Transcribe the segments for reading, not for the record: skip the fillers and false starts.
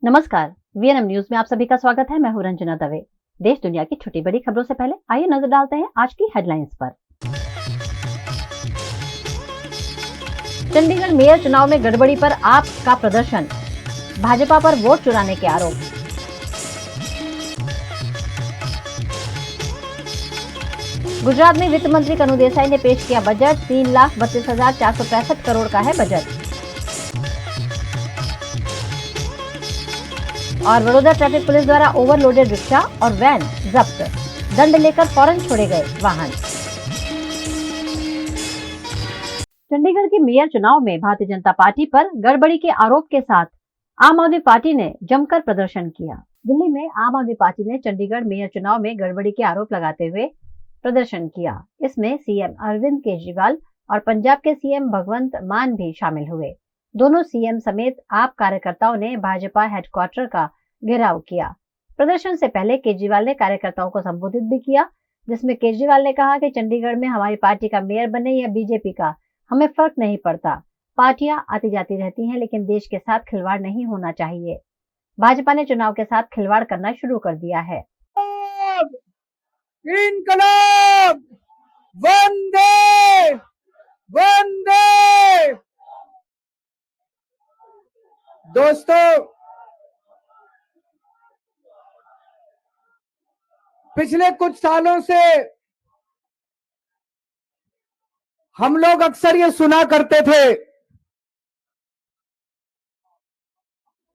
नमस्कार। VNM news में आप सभी का स्वागत है। मैं हूं रंजना दवे। देश दुनिया की छोटी बड़ी खबरों से पहले आइए नजर डालते हैं आज की हेडलाइंस पर। चंडीगढ़ मेयर चुनाव में गड़बड़ी पर आप का प्रदर्शन, भाजपा पर वोट चुराने के आरोप। गुजरात में वित्त मंत्री कनु देसाई ने पेश किया बजट। 3,32,465 करोड़ का है बजट। और बड़ौदा ट्रैफिक पुलिस द्वारा ओवरलोडेड रिक्शा और वैन जब्त, दंड लेकर फौरन छोड़े गए वाहन। चंडीगढ़ के मेयर चुनाव में भारतीय जनता पार्टी पर गड़बड़ी के आरोप के साथ आम आदमी पार्टी ने जमकर प्रदर्शन किया। दिल्ली में आम आदमी पार्टी ने चंडीगढ़ मेयर चुनाव में गड़बड़ी के आरोप लगाते हुए प्रदर्शन किया। इसमें सीएम अरविंद केजरीवाल और पंजाब के सीएम भगवंत मान भी शामिल हुए। दोनों सीएम समेत आप कार्यकर्ताओं ने भाजपा हेडक्वार्टर का घेराव किया। प्रदर्शन से पहले केजरीवाल ने कार्यकर्ताओं को संबोधित भी किया, जिसमें केजरीवाल ने कहा कि चंडीगढ़ में हमारी पार्टी का मेयर बने या बीजेपी का, हमें फर्क नहीं पड़ता। पार्टियां आती जाती रहती हैं, लेकिन देश के साथ खिलवाड़ नहीं होना चाहिए। भाजपा ने चुनाव के साथ खिलवाड़ करना शुरू कर दिया है। इनकलाब वंदे वंदे। दोस्तों, पिछले कुछ सालों से हम लोग अक्सर ये सुना करते थे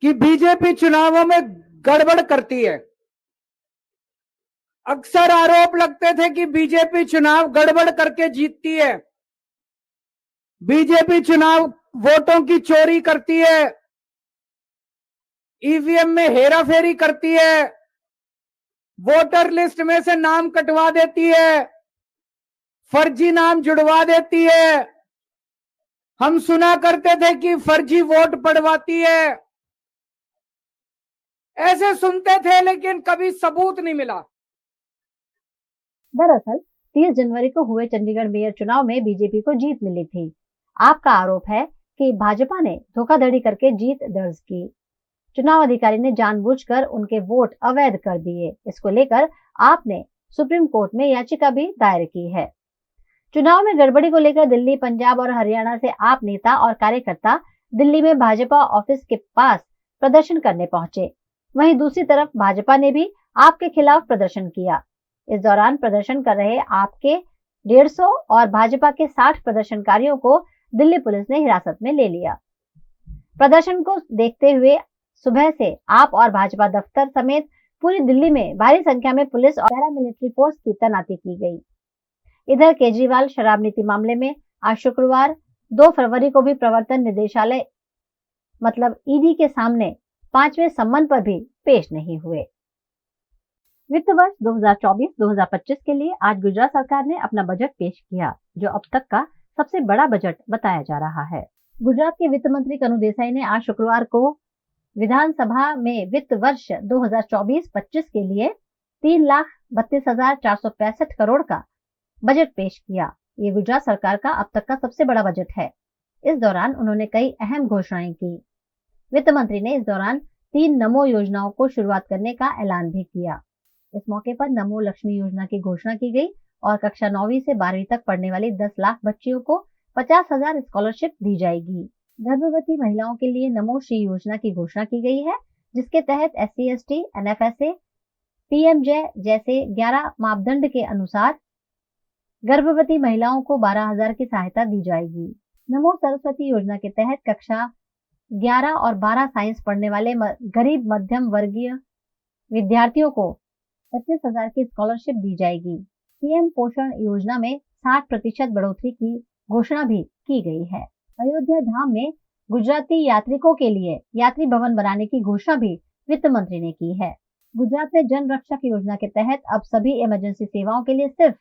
कि बीजेपी चुनावों में गड़बड़ करती है। अक्सर आरोप लगते थे कि बीजेपी चुनाव गड़बड़ करके जीतती है, बीजेपी चुनाव वोटों की चोरी करती है, ईवीएम में हेराफेरी करती है, वोटर लिस्ट में से नाम कटवा देती है, फर्जी नाम जुड़वा देती है। हम सुना करते थे कि फर्जी वोट पड़वाती है। ऐसे सुनते थे, लेकिन कभी सबूत नहीं मिला। दरअसल 30 जनवरी को हुए चंडीगढ़ मेयर चुनाव में बीजेपी को जीत मिली थी। आपका आरोप है कि भाजपा ने धोखाधड़ी करके जीत दर्ज की। चुनाव अधिकारी ने जानबूझकर उनके वोट अवैध कर दिए। इसको लेकर आपने सुप्रीम कोर्ट में याचिका भी दायर की है। चुनाव में गड़बड़ी को लेकर दिल्ली, पंजाब और हरियाणा से आप नेता और कार्यकर्ता दिल्ली में भाजपा ऑफिस के पास प्रदर्शन करने पहुंचे। वहीं दूसरी तरफ भाजपा ने भी आपके खिलाफ प्रदर्शन किया। इस दौरान प्रदर्शन कर रहे आपके 150 और भाजपा के 60 प्रदर्शनकारियों को दिल्ली पुलिस ने हिरासत में ले लिया। प्रदर्शन को देखते हुए सुबह से आप और भाजपा दफ्तर समेत पूरी दिल्ली में भारी संख्या में पुलिस और पैरामिलिट्री फोर्स की तैनाती की गई। इधर केजरीवाल शराब नीति मामले में आज शुक्रवार 2 फरवरी को भी प्रवर्तन निदेशालय मतलब ईडी के सामने 5वें सम्मन पर भी पेश नहीं हुए। वित्त वर्ष 2024-2025 के लिए आज गुजरात सरकार ने अपना बजट पेश किया, जो अब तक का सबसे बड़ा बजट बताया जा रहा है। गुजरात के वित्त मंत्री कनु देसाई ने आज शुक्रवार को विधानसभा में वित्त वर्ष 2024-25 के लिए 3,32,465 करोड़ का बजट पेश किया। ये गुजरात सरकार का अब तक का सबसे बड़ा बजट है। इस दौरान उन्होंने कई अहम घोषणाएं की। वित्त मंत्री ने इस दौरान 3 नमो योजनाओं को शुरुआत करने का ऐलान भी किया। इस मौके पर नमो लक्ष्मी योजना की घोषणा की गई और कक्षा 9वीं से 12वीं तक पढ़ने वाली 10 लाख बच्चियों को 50,000 स्कॉलरशिप दी जाएगी। गर्भवती महिलाओं के लिए नमो श्री योजना की घोषणा की गई है, जिसके तहत SC, ST, NFSA, PMJ जैसे 11 मापदंड के अनुसार गर्भवती महिलाओं को 12,000 की सहायता दी जाएगी। नमो सरस्वती योजना के तहत कक्षा 11 और 12 साइंस पढ़ने वाले गरीब मध्यम वर्गीय विद्यार्थियों को 25,000 की स्कॉलरशिप दी जाएगी। पीएम पोषण योजना में 60% बढ़ोतरी की घोषणा भी की गई है। अयोध्या धाम में गुजराती यात्रिकों के लिए यात्री भवन बनाने की घोषणा भी वित्त मंत्री ने की है। गुजरात में जन रक्षक योजना के तहत अब सभी इमरजेंसी सेवाओं के लिए सिर्फ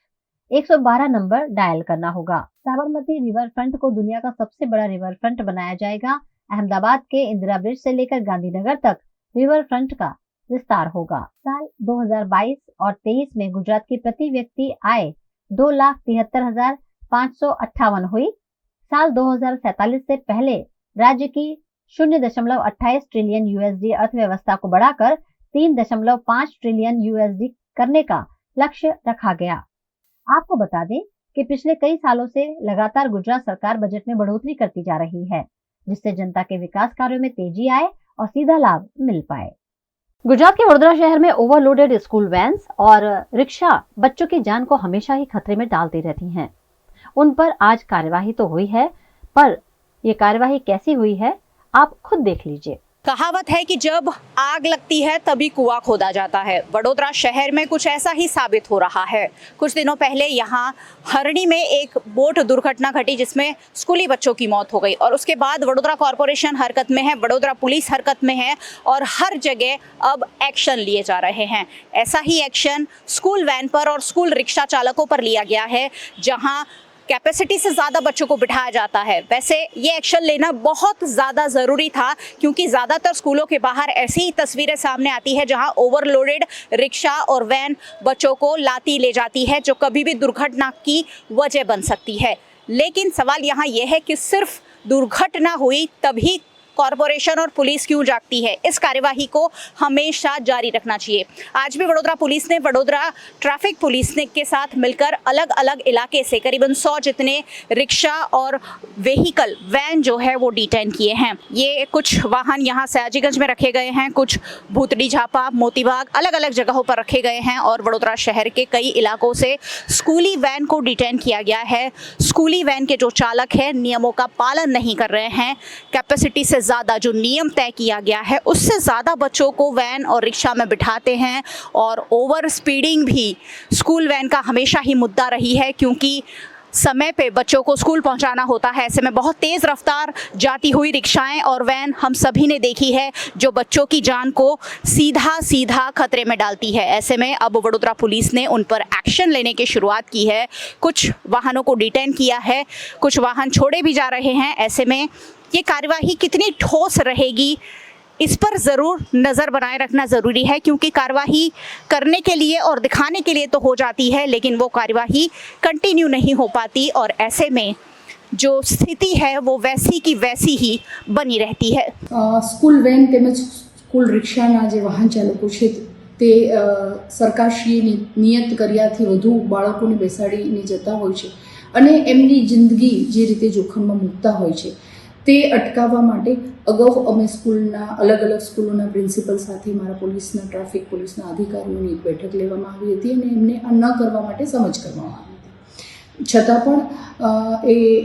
112 नंबर डायल करना होगा। साबरमती रिवर फ्रंट को दुनिया का सबसे बड़ा रिवर फ्रंट बनाया जाएगा। अहमदाबाद के इंदिरा ब्रिज से लेकर गांधीनगर तक रिवर फ्रंट का विस्तार होगा। साल 2022 और 23 में गुजरात की प्रति व्यक्ति आय 2,73,558 हुई। साल 2047 से पहले राज्य की 0.28 ट्रिलियन यूएसडी अर्थव्यवस्था को बढ़ाकर 3.5 ट्रिलियन यूएसडी करने का लक्ष्य रखा गया। आपको बता दें कि पिछले कई सालों से लगातार गुजरात सरकार बजट में बढ़ोतरी करती जा रही है, जिससे जनता के विकास कार्यों में तेजी आए और सीधा लाभ मिल पाए। गुजरात के वडोदरा शहर में ओवरलोडेड स्कूल वैन्स और रिक्शा बच्चों की जान को हमेशा ही खतरे में डालती रहती हैं। उन पर आज कार्यवाही तो हुई है, पर ये कार्यवाही कैसी हुई है आप खुद देख लीजिए। कहावत है कि जब आग लगती है तभी कुआं खोदा जाता है। वडोदरा शहर में कुछ ऐसा ही साबित हो रहा है। कुछ दिनों पहले यहाँ हरणी में एक बोट दुर्घटना घटी जिसमें स्कूली बच्चों की मौत हो गई और उसके बाद वडोदरा कॉरपोरेशन हरकत में है, वडोदरा पुलिस हरकत में है और हर जगह अब एक्शन लिए जा रहे हैं। ऐसा ही एक्शन स्कूल वैन पर और स्कूल रिक्शा चालकों पर लिया गया है, जहाँ कैपेसिटी से ज़्यादा बच्चों को बिठाया जाता है। वैसे ये एक्शन लेना बहुत ज़्यादा ज़रूरी था, क्योंकि ज़्यादातर स्कूलों के बाहर ऐसी ही तस्वीरें सामने आती है जहां ओवरलोडेड रिक्शा और वैन बच्चों को लाती ले जाती है, जो कभी भी दुर्घटना की वजह बन सकती है। लेकिन सवाल यहाँ ये है कि सिर्फ दुर्घटना हुई तभी कॉरपोरेशन और पुलिस क्यों जागती है? इस कार्यवाही को हमेशा जारी रखना चाहिए। आज भी वडोदरा पुलिस ने वडोदरा ट्रैफिक पुलिस ने के साथ मिलकर अलग अलग इलाके से करीबन 100 जितने रिक्शा और व्हीकल वैन जो है वो डिटेन किए हैं। ये कुछ वाहन यहाँ सयाजीगंज में रखे गए हैं, कुछ भूतड़ी झापा, मोतीबाग, अलग अलग जगहों पर रखे गए हैं और वडोदरा शहर के कई इलाकों से स्कूली वैन को डिटेन किया गया है। स्कूली वैन के जो चालक हैं नियमों का पालन नहीं कर रहे हैं। कैपेसिटी से ज़्यादा जो नियम तय किया गया है उससे ज़्यादा बच्चों को वैन और रिक्शा में बिठाते हैं और ओवर स्पीडिंग भी स्कूल वैन का हमेशा ही मुद्दा रही है, क्योंकि समय पे बच्चों को स्कूल पहुंचाना होता है। ऐसे में बहुत तेज़ रफ्तार जाती हुई रिक्शाएं और वैन हम सभी ने देखी है, जो बच्चों की जान को सीधा सीधा खतरे में डालती है। ऐसे में अब वडोदरा पुलिस ने उन पर एक्शन लेने की शुरुआत की है। कुछ वाहनों को डिटेन किया है, कुछ वाहन छोड़े भी जा रहे हैं। ऐसे में ये कार्यवाही कितनी ठोस रहेगी इस पर ज़रूर नज़र बनाए रखना ज़रूरी है, क्योंकि कार्यवाही करने के लिए और दिखाने के लिए तो हो जाती है, लेकिन वो कार्यवाही कंटिन्यू नहीं हो पाती और ऐसे में जो स्थिति है वो वैसी की वैसी ही बनी रहती है। स्कूल वैन તેમજ સ્કૂલ રિક્ષાના જે વાહન ચાલકો છે તે સરકારશ્રીએ નિયત કર્યાથી વધુ બાળકોને બેસાડીને જતા હોય છે અને એમની જિંદગી જે રીતે જોખમમાં મૂકતા હોય છે તે અટકાવવા માટે અગાઉ અમે સ્કૂલના અલગ અલગ સ્કૂલોના પ્રિન્સિપલ સાથે મારા પોલીસના ટ્રાફિક પોલીસના અધિકારીઓની એક બેઠક લેવામાં આવી હતી અને એમને આ ન કરવા માટે સમજ કરવામાં આવી હતી। છતાં પણ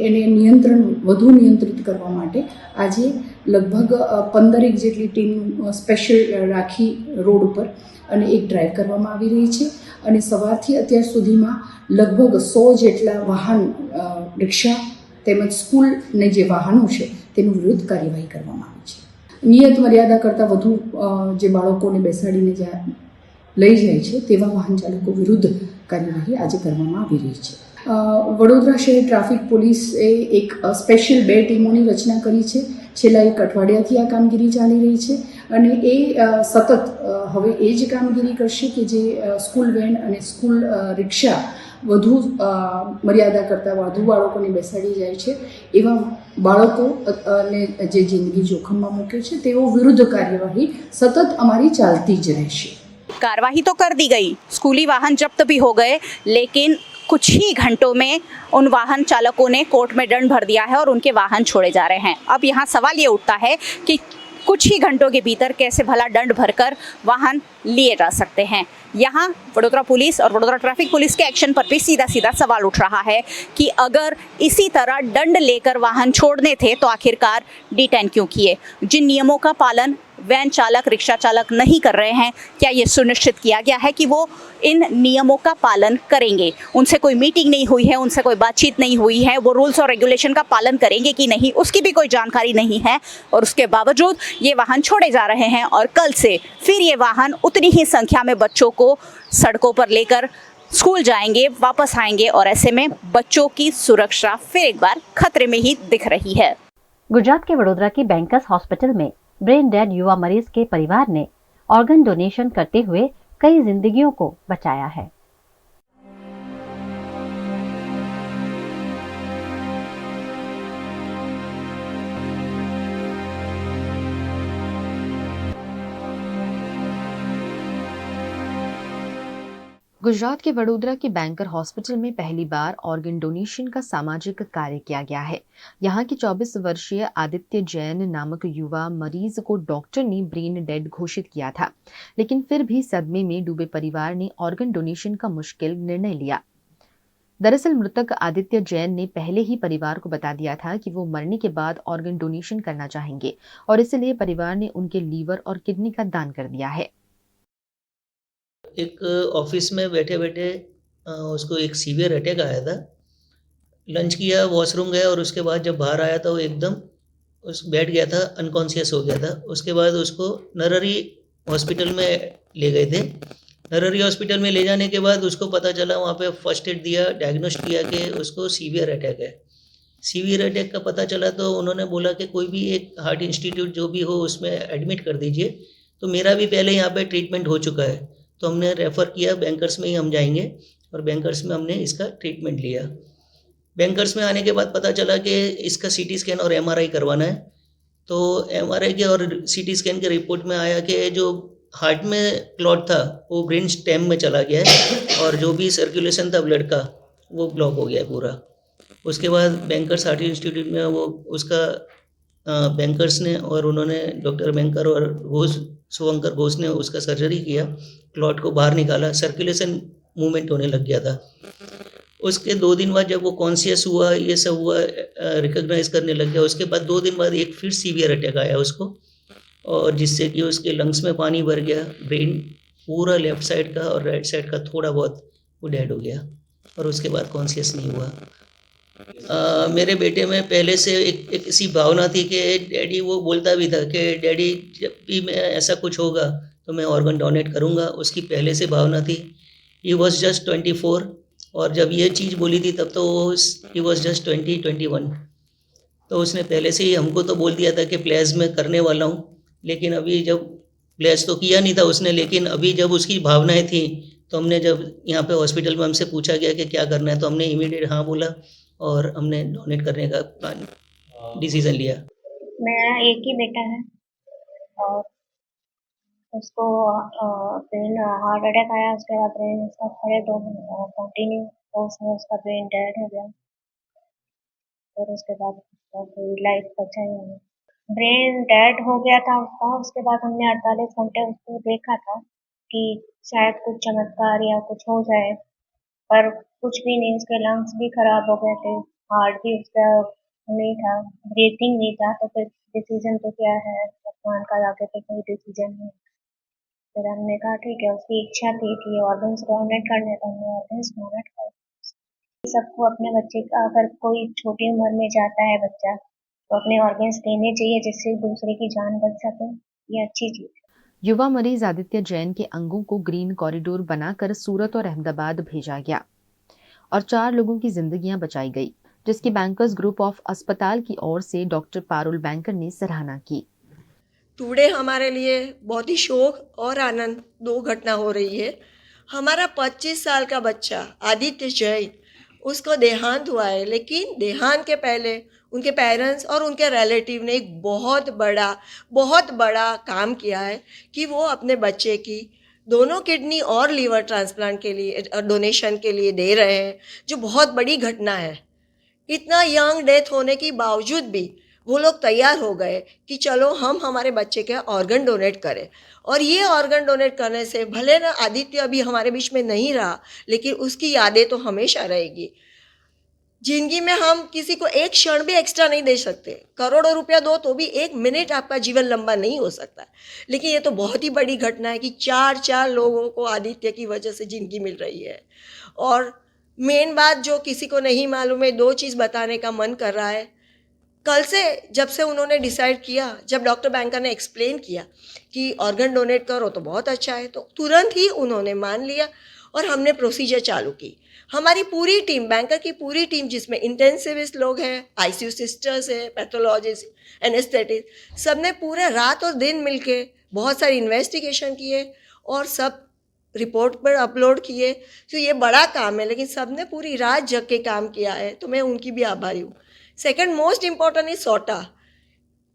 એને નિયંત્રણ વધુ નિયંત્રિત કરવા માટે આજે લગભગ 15 જેટલી ટીમ સ્પેશિયલ રાખી રોડ ઉપર અને એક ડ્રાઈવ કરવામાં આવી રહી છે અને સવારથી અત્યાર સુધીમાં લગભગ 100 જેટલા વાહન રિક્ષા તેમજ સ્કૂલને જે વાહનો છે તેનું વિરુદ્ધ કાર્યવાહી કરવામાં આવી છે। નિયત મર્યાદા કરતાં વધુ જે બાળકોને બેસાડીને લઈ જાય છે તેવા વાહન ચાલકો વિરુદ્ધ કાર્યવાહી આજે કરવામાં આવી રહી છે। વડોદરા શહેર ટ્રાફિક પોલીસે એક સ્પેશિયલ 2 ટીમોની રચના કરી છે। છેલ્લા એક અઠવાડિયાથી આ કામગીરી ચાલી રહી છે અને એ સતત હવે એ જ કામગીરી કરશે કે જે સ્કૂલ વેન અને સ્કૂલ રિક્ષા વધુ મર્યાદા કરતાં વધુ બાળકોને બેસાડી જાય છે એવા બાળકોને જે જિંદગી જોખમમાં મૂકે છે તેઓ વિરુદ્ધ કાર્યવાહી સતત અમારી ચાલતી જ રહેશે। कार्रवाई तो कर दी गई, स्कूली वाहन जब्त भी हो गए, लेकिन कुछ ही घंटों में उन वाहन चालकों ने कोर्ट में दंड भर दिया है और उनके वाहन छोड़े जा रहे हैं। अब यहाँ सवाल ये उठता है कि कुछ ही घंटों के भीतर कैसे भला दंड भरकर वाहन लिए जा सकते हैं। यहाँ वडोदरा पुलिस और वडोदरा ट्रैफिक पुलिस के एक्शन पर भी सीधा सीधा सवाल उठ रहा है कि अगर इसी तरह दंड लेकर वाहन छोड़ने थे तो आखिरकार डिटेन क्यों किए? जिन नियमों का पालन वैन चालक, रिक्शा चालक नहीं कर रहे हैं, क्या ये सुनिश्चित किया गया है कि वो इन नियमों का पालन करेंगे? उनसे कोई मीटिंग नहीं हुई है, उनसे कोई बातचीत नहीं हुई है, वो रूल्स और रेगुलेशन का पालन करेंगे कि नहीं उसकी भी कोई जानकारी नहीं है और उसके बावजूद ये वाहन छोड़े जा रहे हैं और कल से फिर ये वाहन उतनी ही संख्या में बच्चों को सड़कों पर लेकर स्कूल जाएंगे, वापस आएंगे और ऐसे में बच्चों की सुरक्षा फिर एक बार खतरे में ही दिख रही है। गुजरात के वडोदरा की बैंकर्स हॉस्पिटल में ब्रेन डेड युवा मरीज के परिवार ने ऑर्गन डोनेशन करते हुए कई जिंदगियों को बचाया है। गुजरात के वडोदरा के बैंकर हॉस्पिटल में पहली बार ऑर्गन डोनेशन का सामाजिक कार्य किया गया है। यहाँ के 24 वर्षीय आदित्य जैन नामक युवा मरीज को डॉक्टर ने ब्रेन डेड घोषित किया था, लेकिन फिर भी सदमे में डूबे परिवार ने ऑर्गन डोनेशन का मुश्किल निर्णय लिया। दरअसल मृतक आदित्य जैन ने पहले ही परिवार को बता दिया था कि वो मरने के बाद ऑर्गन डोनेशन करना चाहेंगे और इसलिए परिवार ने उनके लीवर और किडनी का दान कर दिया है। एक ऑफिस में बैठे बैठे उसको एक सीवियर अटैक आया था। लंच किया, वॉशरूम गया और उसके बाद जब बाहर आया तो वो एकदम उस बैठ गया था, अनकॉन्शियस हो गया था। उसके बाद उसको नरहरी हॉस्पिटल में ले गए थे। नरहरी हॉस्पिटल में ले जाने के बाद उसको पता चला, वहाँ पे फर्स्ट एड दिया, डायग्नोस्ट किया कि उसको सीवियर अटैक है। सीवियर अटैक का पता चला तो उन्होंने बोला कि कोई भी एक हार्ट इंस्टीट्यूट जो भी हो उसमें एडमिट कर दीजिए। तो मेरा भी पहले यहाँ पे ट्रीटमेंट हो चुका है, तो हमने रेफ़र किया बैंकर्स में ही हम जाएंगे और बैंकर्स में हमने इसका ट्रीटमेंट लिया। बैंकर्स में आने के बाद पता चला कि इसका सीटी स्कैन और एमआरआई करवाना है। तो एमआरआई के और सीटी स्कैन के रिपोर्ट में आया कि जो हार्ट में क्लॉट था वो ब्रेन स्टेम में चला गया है और जो भी सर्कुलेशन था ब्लड का वो ब्लॉक हो गया है पूरा। उसके बाद बैंकर्स हार्ट इंस्टीट्यूट में वो उसका बैंकर्स ने और उन्होंने डॉक्टर बैंकर और घोष शुभंकर घोष ने उसका सर्जरी किया, क्लॉट को बाहर निकाला, सर्कुलेशन मूवमेंट होने लग गया था। उसके 2 दिन बाद जब वो कॉन्शियस हुआ, ये सब हुआ, रिकॉग्नाइज करने लग गया, उसके बाद 2 दिन बाद एक फिर सीवियर अटैक आया उसको, और जिससे कि उसके लंग्स में पानी भर गया, ब्रेन पूरा लेफ्ट साइड का और राइट साइड का थोड़ा बहुत वो डेड हो गया और उसके बाद कॉन्शियस नहीं हुआ। मेरे बेटे में पहले से एक ऐसी भावना थी कि डैडी, वो बोलता भी था कि डैडी जब भी मैं ऐसा कुछ होगा तो मैं ऑर्गन डोनेट करूँगा, उसकी पहले से भावना थी। ही वॉज जस्ट 24 और जब ये चीज़ बोली थी तब तो ही वॉज जस्ट 21। तो उसने पहले से ही हमको तो बोल दिया था कि प्लेज में करने वाला हूँ, लेकिन अभी जब प्लेज तो किया नहीं था उसने, लेकिन अभी जब उसकी भावनाएं थी तो हमने जब यहाँ पे हॉस्पिटल में हमसे पूछा गया कि क्या करना है तो हमने इमीडिएट हाँ बोला और हमने डोनेट करने का प्लान डिसीजन लिया। मेरा एक ही बेटा है और उसको ब्रेन हार्ट अटैक आया, उसके बाद ब्रेन उसका खड़े 2 कंटिन्यू तो उसमें उसका ब्रेन डेड हो गया। और उसके बाद उसका कोई लाइफ बचा ही नहीं। ब्रेन डेड हो गया था उसका। उसके बाद हमने 48 घंटे उसको देखा था कि शायद कुछ चमत्कार या कुछ हो जाए, पर कुछ भी नहीं। उसके लंग्स भी खराब हो गए थे, हार्ट भी उसका नहीं था, ब्रीथिंग नहीं था। तो फिर डिसीजन तो क्या है, भगवान का आगे पे कोई डिसीजन नहीं। फिर हमने कहा ठीक है, उसकी इच्छा थी कि ऑर्गन्स डोनेट करने, तो हमने ऑर्गन्स डोनेट कर। सबको अपने बच्चे का, अगर कोई छोटी उम्र में जाता है बच्चा, तो अपने ऑर्गन्स देने चाहिए जिससे दूसरे की जान बच सके। ये अच्छी चीज है। युवा मरीज आदित्य जैन के अंगों को ग्रीन कॉरिडोर बनाकर सूरत और अहमदाबाद भेजा गया और 4 लोगों की जिंदगियां बचाई गई, जिसकी बैंकर्स ग्रुप ऑफ अस्पताल की ओर से डॉक्टर पारुल बैंकर ने सराहना की। टुडे हमारे लिए बहुत ही शोक और आनंद 2 घटना हो रही है। हमारा 25 साल का बच्चा आदित्य जैन, उसको देहांत हुआ है, लेकिन देहांत के पहले उनके पेरेंट्स और उनके रिलेटिव ने एक बहुत बड़ा काम किया है कि वो अपने बच्चे की दोनों किडनी और लीवर ट्रांसप्लांट के लिए डोनेशन के लिए दे रहे हैं, जो बहुत बड़ी घटना है। इतना यंग डेथ होने के बावजूद भी वो लोग तैयार हो गए कि चलो हम हमारे बच्चे के ऑर्गन डोनेट करें। और ये ऑर्गन डोनेट करने से भले ना आदित्य अभी हमारे बीच में नहीं रहा, लेकिन उसकी यादें तो हमेशा रहेगी। जिंदगी में हम किसी को एक क्षण भी एक्स्ट्रा नहीं दे सकते, करोड़ों रुपया दो तो भी 1 मिनट आपका जीवन लंबा नहीं हो सकता। लेकिन ये तो बहुत ही बड़ी घटना है कि 4 लोगों को आदित्य की वजह से जिंदगी मिल रही है। और मेन बात जो किसी को नहीं मालूम है, 2 चीज़ बताने का मन कर रहा है। कल से जब से उन्होंने डिसाइड किया, जब डॉक्टर बैंकर ने एक्सप्लेन किया कि ऑर्गन डोनेट करो तो बहुत अच्छा है, तो तुरंत ही उन्होंने मान लिया और हमने प्रोसीजर चालू की। हमारी पूरी टीम, बैंकर की पूरी टीम, जिसमें इंटेंसिविस्ट लोग हैं, आईसीयू सिस्टर्स हैं, पैथोलॉजिस्ट, एनेस्थेटिस्ट, सब ने पूरे रात और दिन मिलके बहुत सारी इन्वेस्टिगेशन किए और सब रिपोर्ट पर अपलोड किए। तो ये बड़ा काम है, लेकिन सब ने पूरी रात जग के काम किया है, तो मैं उनकी भी आभारी हूँ। सेकंड मोस्ट इम्पॉर्टेंट इज सोटा।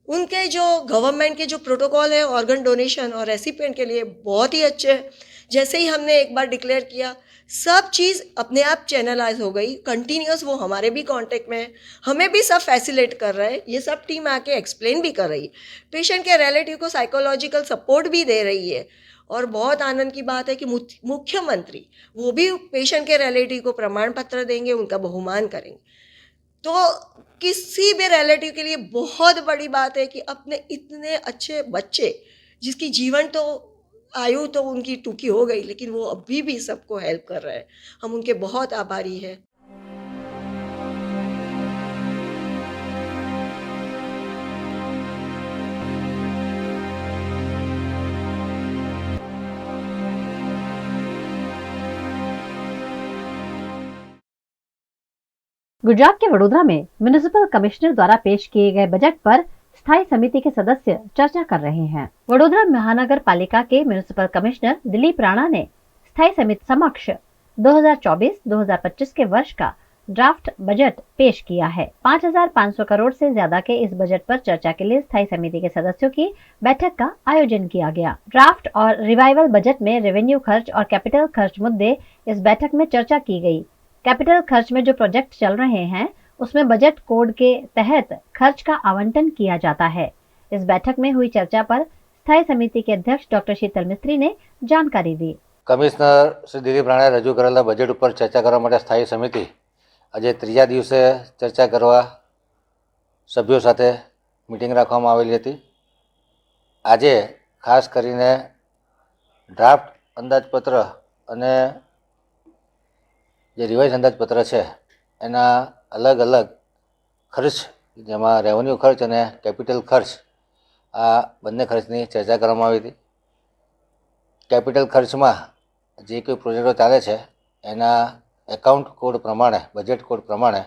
उनके जो गवर्नमेंट के जो प्रोटोकॉल है ऑर्गन डोनेशन और रेसिपिएंट के लिए बहुत ही अच्छे हैं। जैसे ही हमने एक बार डिक्लेयर किया, सब चीज़ अपने आप चैनलाइज हो गई, कंटिन्यूस वो हमारे भी कांटेक्ट में है, हमें भी सब फैसिलिटेट कर रहे हैं, ये सब टीम आके एक्सप्लेन भी कर रही है, पेशेंट के रिलेटिव को साइकोलॉजिकल सपोर्ट भी दे रही है। और बहुत आनंद की बात है कि मुख्यमंत्री वो भी पेशेंट के रिलेटिव को प्रमाण पत्र देंगे, उनका बहुमान करेंगे। तो किसी भी रिलेटिव के लिए बहुत बड़ी बात है कि अपने इतने अच्छे बच्चे जिसकी जीवन तो आयु तो उनकी टूकी हो गई, लेकिन वो अभी भी सबको हेल्प कर रहे हैं, हम उनके बहुत आभारी हैं। गुजरात के वडोदरा में म्युनिसिपल कमिश्नर द्वारा पेश किए गए बजट पर स्थायी समिति के सदस्य चर्चा कर रहे हैं। वडोदरा महानगर पालिका के म्युनिसिपल कमिश्नर दिलीप राणा ने स्थायी समिति समक्ष 2024-2025 के वर्ष का ड्राफ्ट बजट पेश किया है। 5,500 करोड़ से ज्यादा के इस बजट पर चर्चा के लिए स्थायी समिति के सदस्यों की बैठक का आयोजन किया गया। ड्राफ्ट और रिवाइवल बजट में रेवेन्यू खर्च और कैपिटल खर्च मुद्दे इस बैठक में चर्चा की गई। कैपिटल खर्च में जो प्रोजेक्ट चल रहे हैं उसमें बजट कोड के तहत खर्च का आवंटन किया जाता है। इस बैठक में हुई चर्चा पर स्थायी समिति के अध्यक्ष डॉक्टर शीतल मिस्त्री ने जानकारी दी। कमिश्नर श्री दिलीप राणे रजू करेला बजट पर चर्चा करवा माटे स्थायी समिति આજે ત્રીજા દિવસે ચર્ચા કરવા સભ્યો સાથે મીટિંગ રાખવામાં આવેલી હતી। આજે ખાસ કરીને ડ્રાફ્ટ અંદાજપત્ર અને જે રિવાઇઝ અંદાજપત્ર છે એના અલગ અલગ ખર્ચ જેમાં રેવન્યુ ખર્ચ અને કેપિટલ ખર્ચ આ બંને ખર્ચની ચર્ચા કરવામાં આવી હતી। કેપિટલ ખર્ચમાં જે કોઈ પ્રોજેક્ટો ચાલે છે એના એકાઉન્ટ કોડ પ્રમાણે બજેટ કોડ પ્રમાણે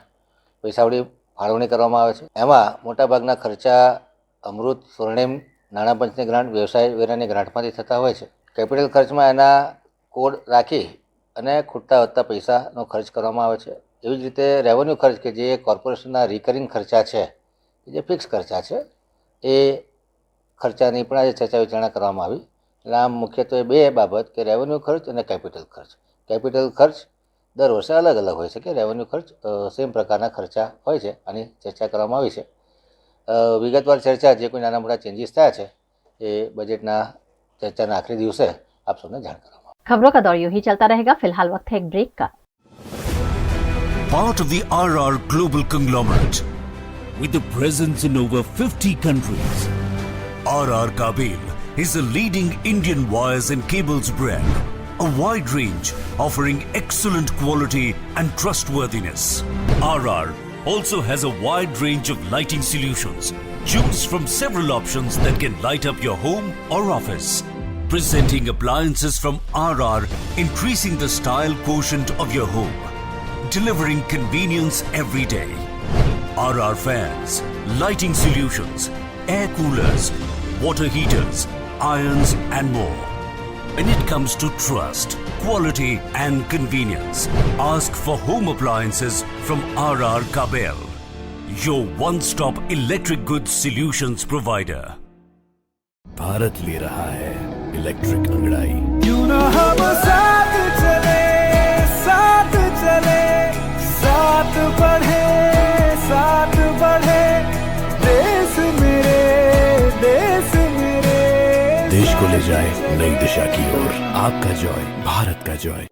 પૈસાવડી ફાળવણી કરવામાં આવે છે। એમાં મોટાભાગના ખર્ચા અમૃત, સ્વર્ણિમ, નાણાં પંચની ગ્રાન્ટ, વ્યવસાય વેરાની ગ્રાન્ટમાંથી થતા હોય છે। કેપિટલ ખર્ચમાં એના કોડ રાખી અને ખૂટતા વધતા પૈસાનો ખર્ચ કરવામાં આવે છે। એવી જ રીતે રેવન્યુ ખર્ચ કે જે કોર્પોરેશનના રિકરિંગ ખર્ચા છે, જે ફિક્સ ખર્ચા છે, એ ખર્ચાની પણ આજે ચર્ચા વિચારણા કરવામાં આવી। એટલે આમ મુખ્યત્વે બે બાબત કે રેવન્યુ ખર્ચ અને કેપિટલ ખર્ચ। કેપિટલ ખર્ચ દર વર્ષે અલગ અલગ હોય છે કે રેવન્યુ ખર્ચ સેમ પ્રકારના ખર્ચા હોય છે, આની ચર્ચા કરવામાં આવી છે। વિગતવાર ચર્ચા જે કોઈ નાના મોટા ચેન્જીસ થયા છે એ બજેટના ચર્ચાના આખરી દિવસે આપ સૌને જાણ કરવામાં આવશે। खबरों का दौर यूं ही चलता रहेगा। फिलहाल वक्त है एक ब्रेक का। Part of the RR Global Conglomerate with a presence in over 50 countries, RR Kabel is a leading Indian wires and cables brand. A wide range offering excellent quality and trustworthiness. RR also has a wide range of lighting solutions. Choose from several options that can light up your home or office. Presenting appliances from RR, increasing the style quotient of your home. Delivering convenience every day. RR fans, lighting solutions, air coolers, water heaters, irons and more. When it comes to trust, quality and convenience, ask for home appliances from RR Kabel, your one-stop electric goods solutions provider. Bharat ले रहा है electric अंगड़ाई। क्यों ना हम साथ चले, साथ चले, साथ बढ़े, साथ बढ़े, देश मेरे, देश मेरे। देश को ले जाए नई दिशा की ओर। आपका जॉय, भारत का जॉय।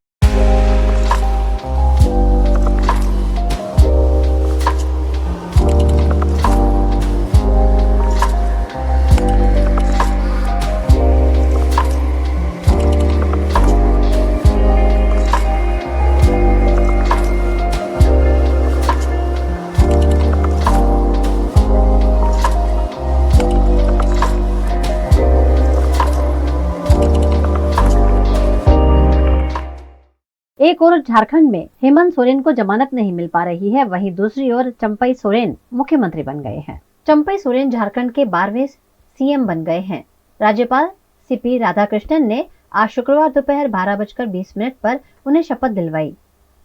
एक ओर झारखंड में हेमंत सोरेन को जमानत नहीं मिल पा रही है, वहीं दूसरी ओर चंपई सोरेन मुख्यमंत्री बन गए हैं। चंपई सोरेन झारखंड के 12वें सीएम बन गए हैं। राज्यपाल सीपी राधाकृष्णन ने आज शुक्रवार दोपहर 12:20 पर उन्हें शपथ दिलवाई।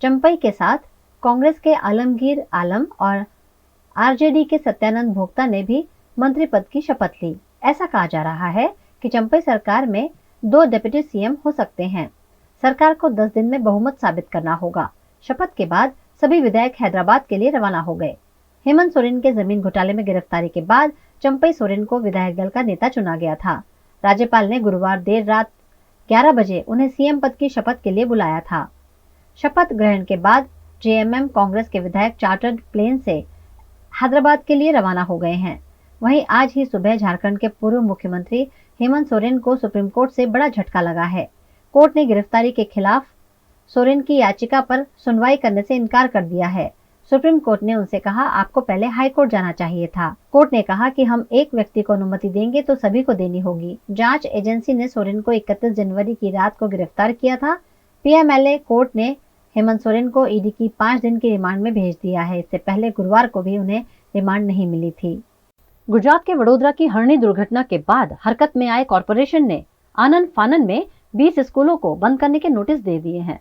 चंपई के साथ कांग्रेस के आलमगीर आलम और आरजेडी के सत्यानंद भोक्ता ने भी मंत्री पद की शपथ ली। ऐसा कहा जा रहा है कि चंपई सरकार में 2 डिप्टी सीएम हो सकते हैं। सरकार को 10 दिन में बहुमत साबित करना होगा। शपथ के बाद सभी विधायक हैदराबाद के लिए रवाना हो गए। हेमंत सोरेन के जमीन घोटाले में गिरफ्तारी के बाद चंपई सोरेन को विधायक दल का नेता चुना गया था। राज्यपाल ने गुरुवार देर रात 11 बजे उन्हें सीएम पद की शपथ के लिए बुलाया था। शपथ ग्रहण के बाद जेएमएम कांग्रेस के विधायक चार्टर्ड प्लेन से हैदराबाद के लिए रवाना हो गए हैं। वहीं आज ही सुबह झारखंड के पूर्व मुख्यमंत्री हेमंत सोरेन को सुप्रीम कोर्ट से बड़ा झटका लगा है। कोर्ट ने गिरफ्तारी के खिलाफ सोरेन की याचिका पर सुनवाई करने से इनकार कर दिया है। सुप्रीम कोर्ट ने उनसे कहा, आपको पहले हाई कोर्ट जाना चाहिए था। कोर्ट ने कहा कि हम एक व्यक्ति को अनुमति देंगे तो सभी को देनी होगी। जांच एजेंसी ने सोरेन को 31 जनवरी की रात को गिरफ्तार किया था। पीएमएलए कोर्ट ने हेमंत सोरेन को ईडी की 5 दिन की रिमांड में भेज दिया है। इससे पहले गुरुवार को भी उन्हें रिमांड नहीं मिली थी। गुजरात के वडोदरा की हरणी दुर्घटना के बाद हरकत में आए कॉरपोरेशन ने आनन फानन में 20 स्कूलों को बंद करने के नोटिस दे दिए हैं।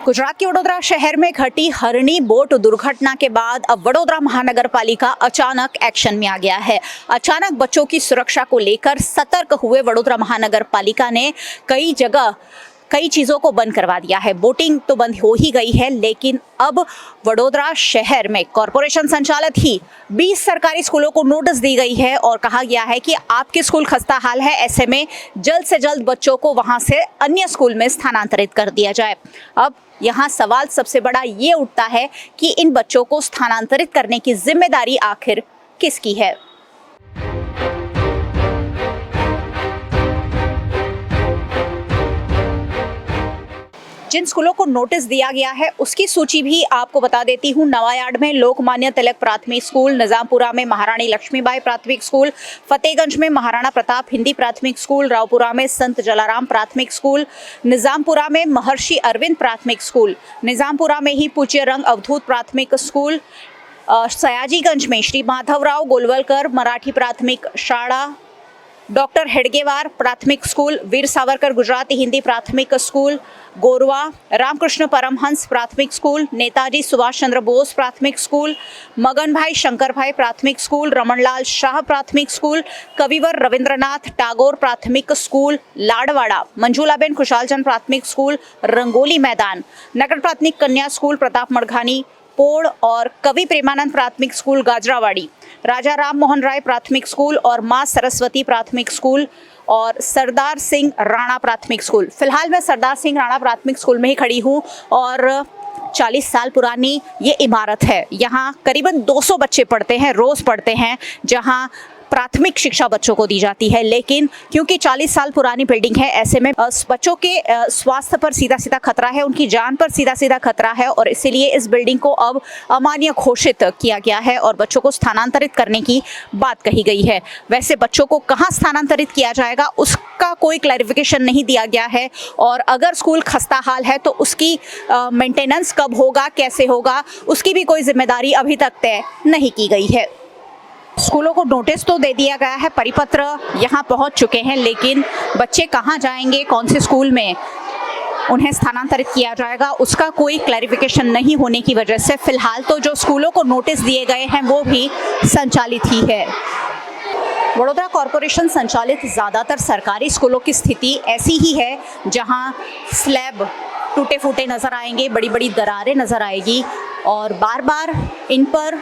गुजरात के वडोदरा शहर में घटी हरणी बोट दुर्घटना के बाद अब वडोदरा महानगर पालिका अचानक एक्शन में आ गया है। अचानक बच्चों की सुरक्षा को लेकर सतर्क हुए वडोदरा महानगर पालिका ने कई जगह कई चीज़ों को बंद करवा दिया है। बोटिंग तो बंद हो ही गई है, लेकिन अब वडोदरा शहर में कॉरपोरेशन संचालित ही 20 सरकारी स्कूलों को नोटिस दी गई है और कहा गया है कि आपके स्कूल खस्ता हाल है, ऐसे में जल्द से जल्द बच्चों को वहां से अन्य स्कूल में स्थानांतरित कर दिया जाए। अब यहाँ सवाल सबसे बड़ा ये उठता है कि इन बच्चों को स्थानांतरित करने की जिम्मेदारी आखिर किसकी है। जिन स्कूलों को नोटिस दिया गया है उसकी सूची भी आपको बता देती हूँ। नवायार्ड में लोकमान्य तिलक प्राथमिक स्कूल, निजामपुरा में महारानी लक्ष्मीबाई प्राथमिक स्कूल, फतेहगंज में महाराणा प्रताप हिंदी प्राथमिक स्कूल, रावपुरा में संत जलाराम प्राथमिक स्कूल, निजामपुरा में महर्षि अरविंद प्राथमिक स्कूल, निजामपुरा में ही पूज्य रंग अवधूत प्राथमिक स्कूल, सयाजीगंज में श्री माधवराव गोलवलकर मराठी प्राथमिक शाळा, डॉक्टर हेडगेवार प्राथमिक स्कूल, वीर सावरकर गुजराती हिंदी प्राथमिक स्कूल, गोरवा रामकृष्ण परमहंस प्राथमिक स्कूल, नेताजी सुभाष चंद्र बोस प्राथमिक स्कूल, मगनभाई शंकरभाई प्राथमिक स्कूल, रमनलाल शाह प्राथमिक स्कूल, कविवर रविंद्रनाथ टैगोर प्राथमिक स्कूल, लाडवाड़ा, मंजूलाबेन खुशालचंद प्राथमिक स्कूल, रंगोली मैदान, नगर प्राथमिक कन्या स्कूल प्रताप मड़घानी पोड़ और कवि प्रेमानंद प्राथमिक स्कूल गाजरावाड़ी, राजा राम मोहन राय प्राथमिक स्कूल और मां सरस्वती प्राथमिक स्कूल और सरदार सिंह राणा प्राथमिक स्कूल। फिलहाल मैं सरदार सिंह राणा प्राथमिक स्कूल में ही खड़ी हूँ और 40 साल पुरानी ये इमारत है। यहाँ करीबन 200 बच्चे पढ़ते हैं, रोज़ पढ़ते हैं, जहाँ प्राथमिक शिक्षा बच्चों को दी जाती है। लेकिन क्योंकि 40 साल पुरानी बिल्डिंग है, ऐसे में बच्चों के स्वास्थ्य पर सीधा सीधा खतरा है, उनकी जान पर सीधा सीधा खतरा है और इसीलिए इस बिल्डिंग को अब अमान्य घोषित किया गया है और बच्चों को स्थानांतरित करने की बात कही गई है। वैसे बच्चों को कहाँ स्थानांतरित किया जाएगा उसका कोई क्लैरिफिकेशन नहीं दिया गया है और अगर स्कूल खस्ता हाल है तो उसकी मेंटेनेंस कब होगा, कैसे होगा, उसकी भी कोई जिम्मेदारी अभी तक तय नहीं की गई है। स्कूलों को नोटिस तो दे दिया गया है, परिपत्र यहाँ पहुँच चुके हैं, लेकिन बच्चे कहाँ जाएंगे, कौन से स्कूल में उन्हें स्थानांतरित किया जाएगा, उसका कोई क्लैरिफिकेशन नहीं होने की वजह से फिलहाल तो जो स्कूलों को नोटिस दिए गए हैं वो भी संचालित ही है। वडोदरा कॉरपोरेशन संचालित ज़्यादातर सरकारी स्कूलों की स्थिति ऐसी ही है जहाँ स्लैब टूटे फूटे नज़र आएंगे, बड़ी बड़ी दरारें नज़र आएगी और बार बार इन पर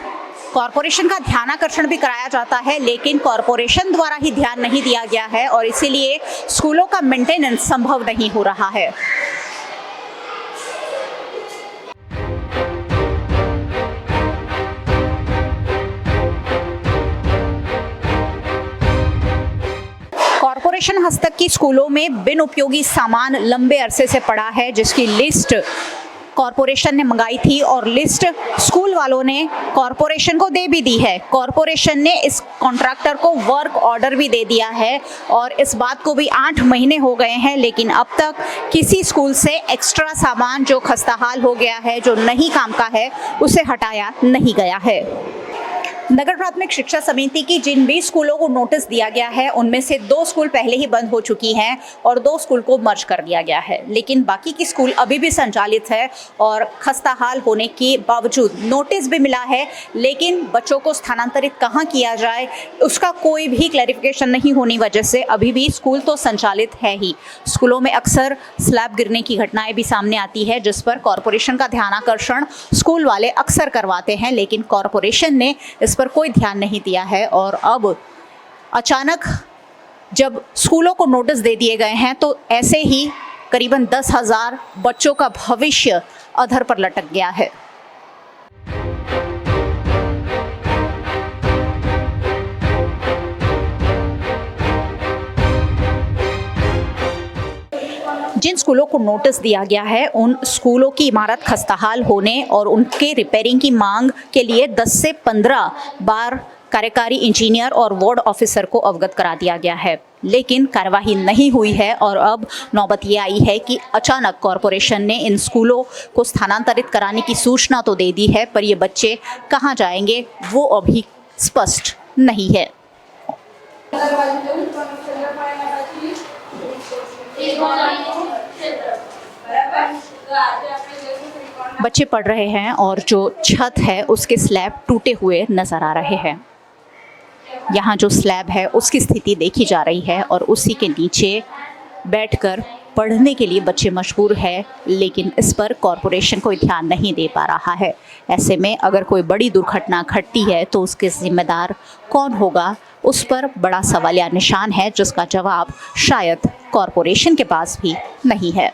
कॉरपोरेशन का ध्यानाकर्षण भी कराया जाता है, लेकिन कॉरपोरेशन द्वारा ही ध्यान नहीं दिया गया है और इसीलिए स्कूलों का मेंटेनेंस संभव नहीं हो रहा है। कॉरपोरेशन हस्तक की स्कूलों में बिन उपयोगी सामान लंबे अरसे से पड़ा है, जिसकी लिस्ट कॉरपोरेशन ने मंगाई थी और लिस्ट स्कूल वालों ने कॉरपोरेशन को दे भी दी है। कॉरपोरेशन ने इस कॉन्ट्रैक्टर को वर्क ऑर्डर भी दे दिया है और इस बात को भी 8 महीने हो गए हैं, लेकिन अब तक किसी स्कूल से एक्स्ट्रा सामान जो खस्ताहाल हो गया है, जो नहीं काम का है, उसे हटाया नहीं गया है। नगर प्राथमिक शिक्षा समिति की जिन 20 स्कूलों को नोटिस दिया गया है उनमें से 2 स्कूल पहले ही बंद हो चुकी हैं और 2 स्कूल को मर्ज कर दिया गया है, लेकिन बाकी की स्कूल अभी भी संचालित है और खस्ताहाल होने के बावजूद नोटिस भी मिला है, लेकिन बच्चों को स्थानांतरित कहाँ किया जाए उसका कोई भी क्लैरिफिकेशन नहीं होने वजह से अभी भी स्कूल तो संचालित है ही। स्कूलों में अक्सर स्लैब गिरने की घटनाएं भी सामने आती है जिस पर कॉरपोरेशन का ध्यानाकर्षण स्कूल वाले अक्सर करवाते हैं, लेकिन कॉरपोरेशन ने इस पर कोई ध्यान नहीं दिया है। और अब अचानक जब स्कूलों को नोटिस दे दिए गए हैं तो ऐसे ही करीबन 10,000 बच्चों का भविष्य अधर पर लटक गया है। जिन स्कूलों को नोटिस दिया गया है उन स्कूलों की इमारत खस्ताहाल होने और उनके रिपेयरिंग की मांग के लिए 10 से 15 बार कार्यकारी इंजीनियर और वार्ड ऑफिसर को अवगत करा दिया गया है, लेकिन कार्यवाही नहीं हुई है। और अब नौबत ये आई है कि अचानक कॉरपोरेशन ने इन स्कूलों को स्थानांतरित कराने की सूचना तो दे दी है, पर ये बच्चे कहाँ जाएंगे वो अभी स्पष्ट नहीं है। बच्चे पढ़ रहे हैं और जो छत है उसके स्लैब टूटे हुए नजर आ रहे हैं। यहाँ जो स्लैब है उसकी स्थिति देखी जा रही है और उसी के नीचे बैठकर पढ़ने के लिए बच्चे मजबूर है, लेकिन इस पर कॉरपोरेशन कोई ध्यान नहीं दे पा रहा है। ऐसे में अगर कोई बड़ी दुर्घटना घटती है तो उसके जिम्मेदार कौन होगा, उस पर बड़ा सवालिया निशान है, जिसका जवाब शायद कॉरपोरेशन के पास भी नहीं है।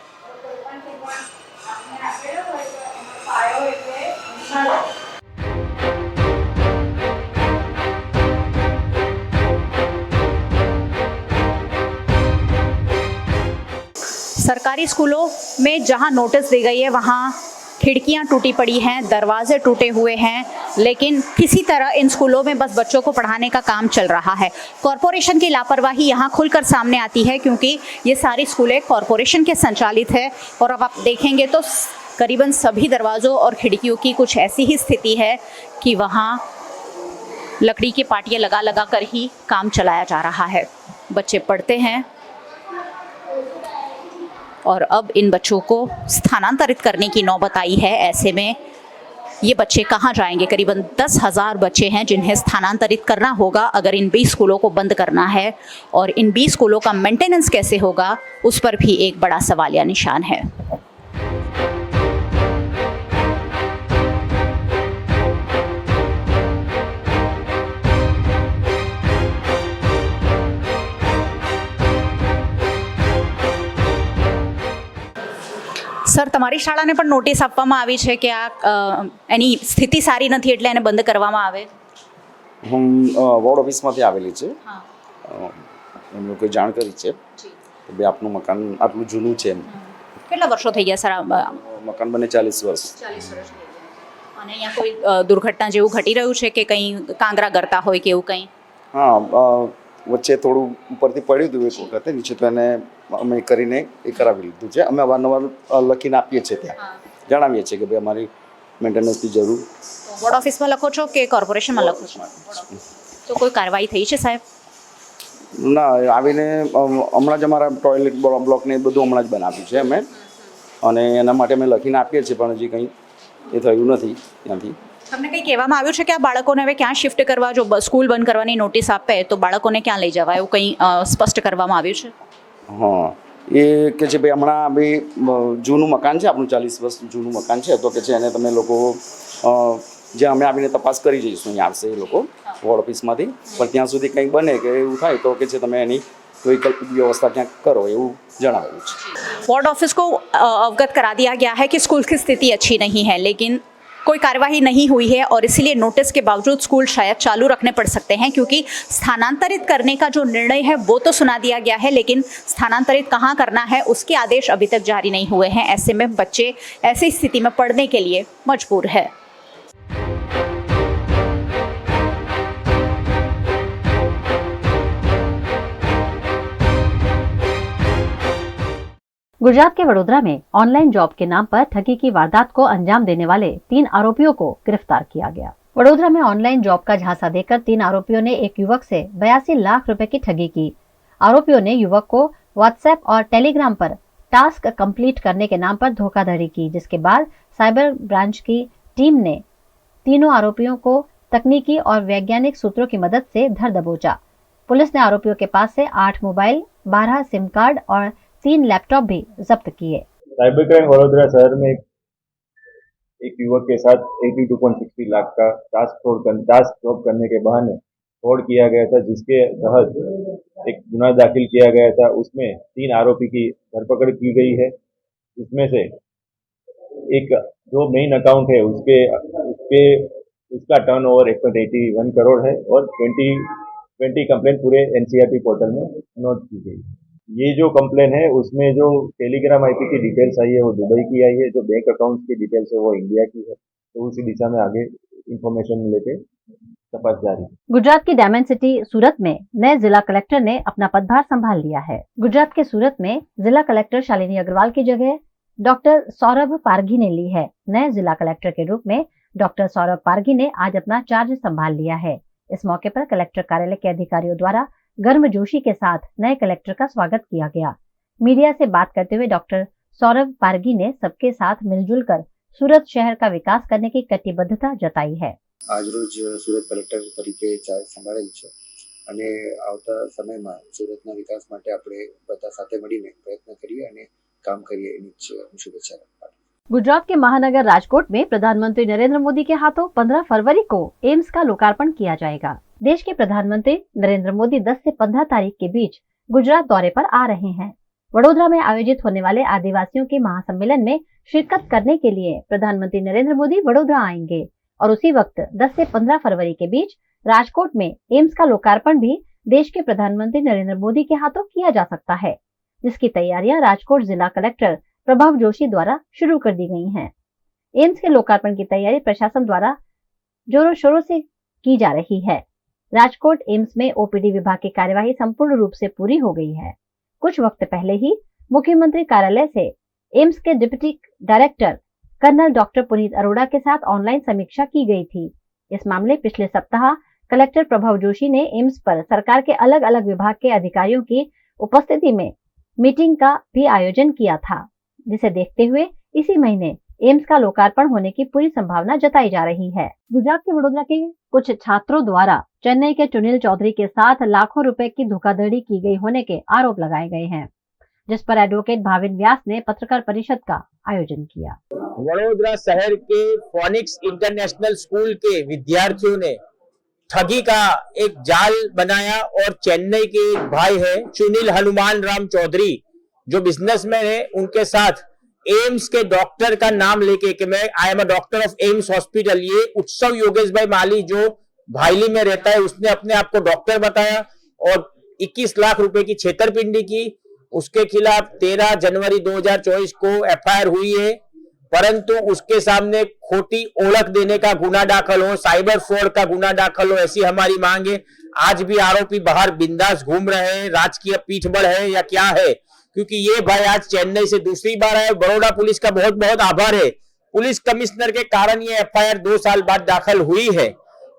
सरकारी स्कूलों में जहां नोटिस दी गई है वहां खिड़कियां टूटी पड़ी हैं, दरवाजे टूटे हुए हैं, लेकिन किसी तरह इन स्कूलों में बस बच्चों को पढ़ाने का काम चल रहा है। कॉरपोरेशन की लापरवाही यहाँ खुलकर सामने आती है क्योंकि ये सारी स्कूलें कॉरपोरेशन के संचालित है और अब आप देखेंगे तो करीबन सभी दरवाज़ों और खिड़कियों की कुछ ऐसी ही स्थिति है कि वहाँ लकड़ी की पाटियाँ लगा लगा कर ही काम चलाया जा रहा है। बच्चे पढ़ते हैं और अब इन बच्चों को स्थानांतरित करने की नौबत आई है। ऐसे में ये बच्चे कहाँ जाएंगे? करीबन 10,000 बच्चे हैं जिन्हें स्थानांतरित करना होगा अगर इन 20 स्कूलों को बंद करना है, और इन 20 स्कूलों का मेंटेनेंस कैसे होगा उस पर भी एक बड़ा सवालिया निशान है। સર, તમારી શાળાને પણ નોટિસ આપવામાં આવી છે કે એની સ્થિતિ સારી નથી એટલે એને બંધ કરવામાં આવે? હું વોર્ડ ઓફિસમાંથી આવેલી છે, એમ લોકોએ જાણ કરી છે કે ભાઈ આપનું મકાન આટલું જૂનું છે. કેટલા વર્ષો થઈ ગયા સર? મકાન બને 40 વર્ષ. 40 વર્ષ થઈ ગયા. અને અહીંયા કોઈ દુર્ઘટના જેવું ઘટી રહ્યું છે કે કંઈ કાંગરા ગરતા હોય કે એવું કંઈ? હા, વચ્ચે થોડું ઉપરથી પડ્યું હતું એક વખતે, નીચે તો એને અમે કરીને એ કરાવી લીધું છે. અમે અવારનવાર લખીને આપીએ છીએ, ત્યાં જણાવીએ છીએ કે ભાઈ અમારી મેન્ટેનન્સની જરૂર. વોર્ડ ઓફિસમાં લખો છો કે કોર્પોરેશનમાં લખો છો? તો કોઈ કાર્યવાહી થઈ છે સાહેબ? ના, આવીને હમણાં જ અમારા ટોયલેટ બ્લોકને એ બધું હમણાં જ બનાવ્યું છે અમે, અને એના માટે અમે લખીને આપીએ છીએ, પણ હજી કંઈ એ થયું નથી ત્યાંથી. તમને કંઈ કહેવામાં આવ્યું છે કે આ બાળકોને હવે ક્યાં શિફ્ટ કરવા? જો સ્કૂલ બંધ કરવાની નોટિસ આપે તો બાળકોને ક્યાં લઈ જવા, એવું કંઈ સ્પષ્ટ કરવામાં આવ્યું છે? હા, એ કે છે ભાઈ હમણાં ભાઈ જૂનું મકાન છે આપણું, 40 વર્ષ જૂનું મકાન છે, તો કે છે એને તમે લોકો જે અમે આવીને તપાસ કરી જઈશું, અહીં આવશે એ લોકો વોર્ડ ઓફિસમાંથી, પણ ત્યાં સુધી કંઈ બને કે એવું થાય તો કે છે તમે એની वैकल्पिक व्यवस्था क्या करो, એવું જણાવ્યું છે. वार्ड ऑफिस को अवगत करा दिया गया है कि स्कूल की स्थिति अच्छी नहीं है, लेकिन कोई कार्यवाही नहीं हुई है और इसीलिए नोटिस के बावजूद स्कूल शायद चालू रखने पड़ सकते हैं, क्योंकि स्थानांतरित करने का जो निर्णय है वो तो सुना दिया गया है, लेकिन स्थानांतरित कहाँ करना है उसके आदेश अभी तक जारी नहीं हुए हैं। ऐसे में बच्चे ऐसी स्थिति में पढ़ने के लिए मजबूर है। गुजरात के वडोदरा में ऑनलाइन जॉब के नाम पर ठगी की वारदात को अंजाम देने वाले 3 आरोपियों को गिरफ्तार किया गया। वडोदरा में ऑनलाइन जॉब का झांसा देकर 3 आरोपियों ने एक युवक से 82 लाख रुपए की ठगी की। आरोपियों ने युवक को व्हाट्सएप और टेलीग्राम पर टास्क कंप्लीट करने के नाम पर धोखाधड़ी की, जिसके बाद साइबर ब्रांच की टीम ने तीनों आरोपियों को तकनीकी और वैज्ञानिक सूत्रों की मदद से धर दबोचा। पुलिस ने आरोपियों के पास से 8 मोबाइल, 12 सिम कार्ड और 3 लैपटॉप भी जब्त किए। साइबर क्राइम वडोदरा शहर में एक युवक के साथ 82.60 लाख का टास्क जॉब करने के बहाने फ्रॉड किया गया था, जिसके तहत एक गुना दाखिल किया गया था। उसमें 3 आरोपी की धरपकड़ की गई है। इसमें से एक जो मेन अकाउंट है उसका टर्नओवर 1.81 करोड़ है और 20 कंप्लेन पूरे एनसीआरटी पोर्टल में नोट की गई। ये जो कंप्लेन है उसमें जो टेलीग्राम आईपी की डिटेल्स आई है वो दुबई की आई है, जो बैंक अकाउंट की डिटेल्स है वो इंडिया की है। तो उसी दिशा में आगे इंफॉर्मेशन लेके तपास जारी। गुजरात की डायमंड सिटी सूरत में नए जिला कलेक्टर ने अपना पदभार संभाल लिया है। गुजरात के सूरत में जिला कलेक्टर शालिनी अग्रवाल की जगह डॉक्टर सौरभ पारगी ने ली है। नए जिला कलेक्टर के रूप में डॉक्टर सौरभ पारगी ने आज अपना चार्ज संभाल लिया है। इस मौके पर कलेक्टर कार्यालय के अधिकारियों द्वारा गर्मजोशी के साथ नए कलेक्टर का स्वागत किया गया। मीडिया से बात करते हुए डॉक्टर सौरभ पारगी ने सबके साथ मिलजुल कर सूरत शहर का विकास करने की कटिबद्धता जताई है। आज रोज सूरत कलेक्टर तरीके चार्ज संभाळेल છે અને આવતા સમયમાં સુરતના વિકાસ માટે આપણે બધા સાથે મળીને પ્રયત્ન કરીએ અને કામ કરીએ એની શુભેચ્છા પાઠવું। गुजरात के महानगर राजकोट में प्रधानमंत्री नरेंद्र मोदी के हाथों 15 फरवरी को एम्स का लोकार्पण किया जाएगा। देश के प्रधानमंत्री नरेंद्र मोदी 10 से 15 तारीख के बीच गुजरात दौरे पर आ रहे हैं। वडोदरा में आयोजित होने वाले आदिवासियों के महासम्मेलन में शिरकत करने के लिए प्रधानमंत्री नरेंद्र मोदी वडोदरा आएंगे और उसी वक्त 10 से 15 फरवरी के बीच राजकोट में एम्स का लोकार्पण भी देश के प्रधानमंत्री नरेंद्र मोदी के हाथों किया जा सकता है, जिसकी तैयारियां राजकोट जिला कलेक्टर प्रभाव जोशी द्वारा शुरू कर दी गई हैं। एम्स के लोकार्पण की तैयारी प्रशासन द्वारा जोरों शोरों से की जा रही है। राजकोट एम्स में ओपीडी विभाग की कार्यवाही संपूर्ण रूप से पूरी हो गई है। कुछ वक्त पहले ही मुख्यमंत्री कार्यालय से एम्स के deputy director colonel doctor Puneet Arora के साथ ऑनलाइन समीक्षा की गई थी। इस मामले पिछले सप्ताह कलेक्टर प्रभाव जोशी ने एम्स पर सरकार के अलग अलग विभाग के अधिकारियों की उपस्थिति में मीटिंग का भी आयोजन किया था, जिसे देखते हुए इसी महीने एम्स का लोकार्पण होने की पूरी संभावना जताई जा रही है। गुजरात के वडोदरा के कुछ छात्रों द्वारा चेन्नई के चुनील चौधरी के साथ लाखों रुपए की धोखाधड़ी की गई होने के आरोप लगाए गए हैं, जिस पर एडवोकेट भाविन व्यास ने पत्रकार परिषद का आयोजन किया। वडोदरा शहर के फोनिक्स इंटरनेशनल स्कूल के विद्यार्थियों ने ठगी का एक जाल बनाया और चेन्नई के एक भाई है चुनील हनुमान राम चौधरी जो बिजनेसमैन है, उनके साथ एम्स के डॉक्टर का नाम लेके कि मैं I am a doctor of AIIMS hospital, ये उत्सव योगेश भाई माली जो भाईली में रहता है उसने अपने आप को डॉक्टर बताया और 21 लाख रुपए की छेतरपिंडी की। उसके खिलाफ 13 जनवरी 2024 को एफआईआर हुई है, परंतु उसके सामने खोटी ओळख देने का गुना दाखल हो, साइबर फ्रॉड का गुना दाखल हो, ऐसी हमारी मांग है। आज भी आरोपी बाहर बिंदास घूम रहे हैं, राजकीय पीठबल है या क्या है, क्योंकि ये भाई आज चेन्नई से दूसरी बार आए। बड़ौदा पुलिस का बहुत बहुत आभार है, पुलिस कमिश्नर के कारण ये एफआईआर 2 साल बाद दाखिल हुई है,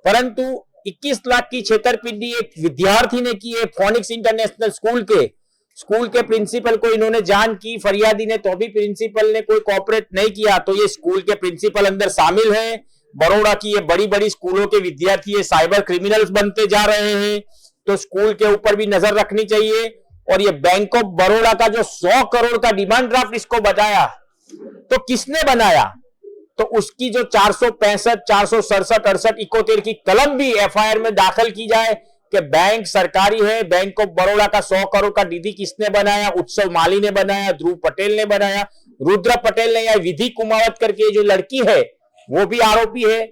परंतु 21 लाख की छेतरपिंडी एक विद्यार्थी ने की है। फोनिक्स इंटरनेशनल स्कूल के प्रिंसिपल को इन्होंने जान की, फरियादी ने, तो भी प्रिंसिपल ने कोई कोऑपरेट नहीं किया। तो ये स्कूल के प्रिंसिपल अंदर शामिल है। बड़ौदा की ये बड़ी बड़ी स्कूलों के विद्यार्थी ये साइबर क्रिमिनल्स बनते जा रहे हैं, तो स्कूल के ऊपर भी नजर रखनी चाहिए। और ये बैंक ऑफ बड़ौदा का जो 100 करोड़ का डिमांड ड्राफ्ट इसको बताया, तो किसने बनाया? तो उसकी जो 465, 467, 68, 71 की कलम भी एफआईआर में दाखिल की जाए कि बैंक सरकारी है, बैंक ऑफ बड़ौदा का 100 करोड़ का निधि किसने बनाया? उत्सव माली ने बनाया, ध्रुव पटेल ने बनाया, रुद्र पटेल ने, या विधि कुमावत करके जो लड़की है वो भी आरोपी है।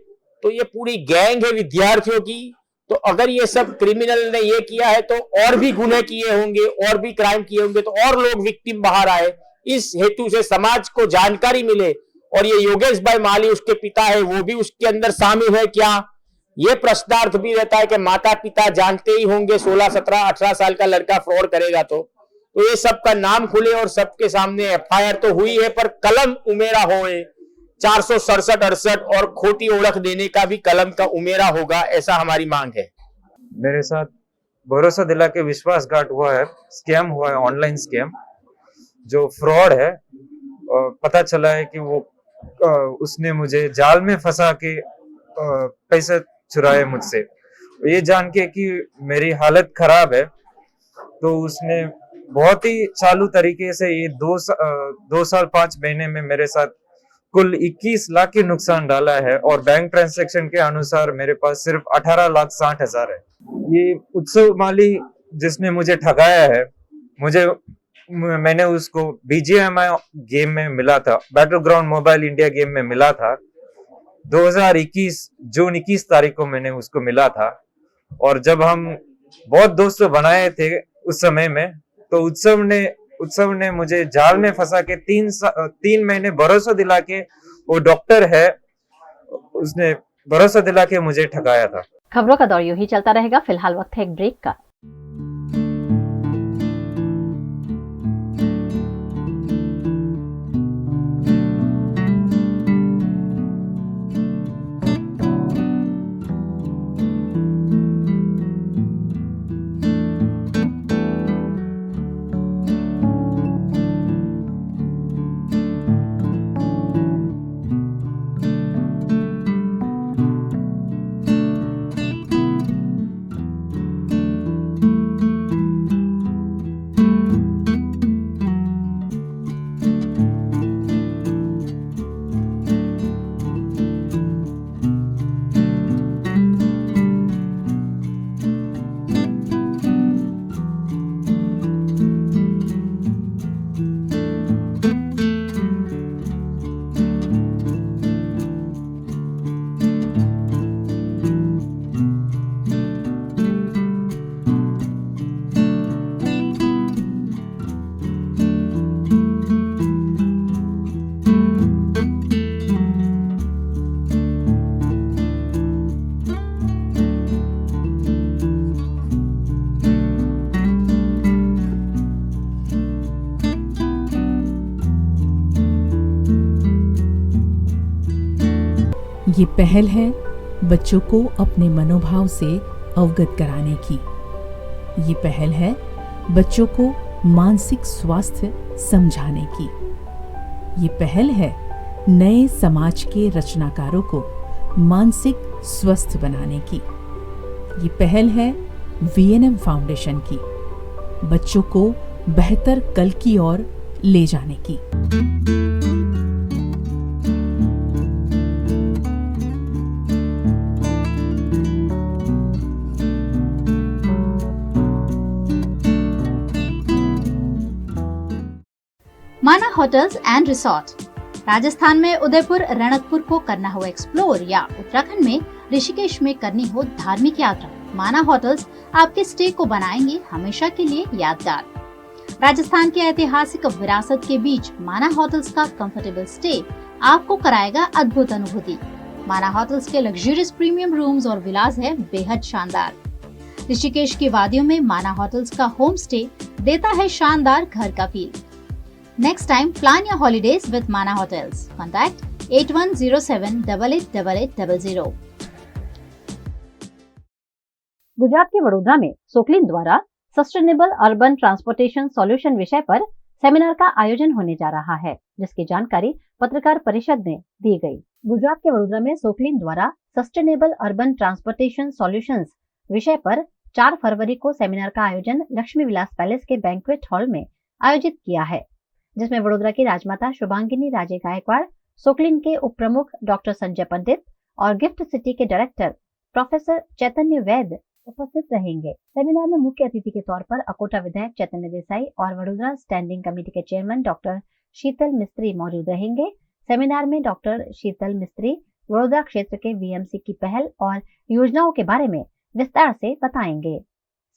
तो ये पूरी गैंग है विद्यार्थियों की। तो अगर ये सब क्रिमिनल ने ये किया है तो और भी गुने किए होंगे, और भी क्राइम किए होंगे, तो और लोग विक्टिम बाहर आए। इस हेतु से समाज को जानकारी मिले। और ये योगेश भाई माली उसके पिता है, वो भी उसके अंदर शामिल है क्या, ये प्रश्नार्थ भी रहता है कि माता पिता जानते ही होंगे 16, 17, 18 साल का लड़का फ्रॉड करेगा तो ये सबका नाम खुले और सबके सामने एफआईआर तो हुई है, पर कलम उमेरा होए 467-68 और खोटी ओळख देने का भी कलम का उमेरा होगा, ऐसा हमारी मांग है। मेरे साथ भरोसा दिला के विश्वासघात हुआ है, स्कैम हुआ है, ऑनलाइन स्कैम जो फ्रॉड है। पता चला है कि वो उसने मुझे जाल में फंसा के पैसे चुराए मुझसे। ये जान के कि मेरी हालत खराब है तो उसने बहुत ही चालू तरीके से ये 2 साल 5 महीने में मेरे साथ कुल 21 लाख की नुकसान डाला है और बैंक ट्रांजैक्शन के अनुसार मेरे पास सिर्फ 18,60,000 है। ये उत्सव माली जिसने मुझे ठगाया है, मैंने उसको BGMI गेम में मिला था, battle ground mobile India game में मिला था। 2021 जून 21 तारीख को मैंने उसको मिला था और जब हम बहुत दोस्त बनाए थे उस समय में, तो उत्सव ने मुझे जाल में फंसा के 3 महीने भरोसा दिला के, वो डॉक्टर है, उसने भरोसा दिला के मुझे ठगाया था। खबरों का दौर यूं ही चलता रहेगा। फिलहाल वक्त है एक ब्रेक का। ये पहल है बच्चों को अपने मनोभाव से अवगत कराने की। ये पहल है बच्चों को मानसिक स्वास्थ्य समझाने की। ये पहल है नए समाज के रचनाकारों को मानसिक स्वस्थ बनाने की। ये पहल है VNM फाउंडेशन की, बच्चों को बेहतर कल की ओर ले जाने की। माना होटल्स एंड रिसोर्ट। राजस्थान में उदयपुर रणकपुर को करना हो एक्सप्लोर या उत्तराखंड में ऋषिकेश में करनी हो धार्मिक यात्रा, माना होटल्स आपके स्टे को बनाएंगे हमेशा के लिए यादगार। राजस्थान की ऐतिहासिक विरासत के बीच माना होटल्स का कंफर्टेबल स्टे आपको कराएगा अद्भुत अनुभूति। माना होटल्स के लग्जरियस प्रीमियम रूम्स और विलास है बेहद शानदार। ऋषिकेश की वादियों में माना होटल्स का होम स्टे देता है शानदार घर का feel. Next time, plan your holidays with Mana Hotels. Contact 8107888800. Gujarat के वडोदरा में सोकलिन द्वारा सस्टेनेबल अर्बन ट्रांसपोर्टेशन सॉल्यूशन विषय पर सेमिनार का आयोजन होने जा रहा है, जिसकी जानकारी पत्रकार परिषद में दी गई। गुजरात के वडोदरा में सोकलिन द्वारा सस्टेनेबल अर्बन ट्रांसपोर्टेशन सॉल्यूशंस विषय पर 4 फरवरी को सेमिनार का आयोजन लक्ष्मी विलास पैलेस के बैंक्वेट हॉल में आयोजित किया है, जिसमें वडोदरा की राजमाता शुभांगिनी राजे गायकवाड़, सोकलिन के उप प्रमुख डॉक्टर संजय पंडित और गिफ्ट सिटी के डायरेक्टर प्रोफेसर चैतन्य वैद उपस्थित रहेंगे। सेमिनार में मुख्य अतिथि के तौर पर अकोटा विधायक चैतन्य देसाई और वडोदरा स्टैंडिंग कमेटी के चेयरमैन डॉक्टर शीतल मिस्त्री मौजूद रहेंगे। सेमिनार में डॉक्टर शीतल मिस्त्री वडोदरा क्षेत्र के VMC की पहल और योजनाओं के बारे में विस्तार से बताएंगे।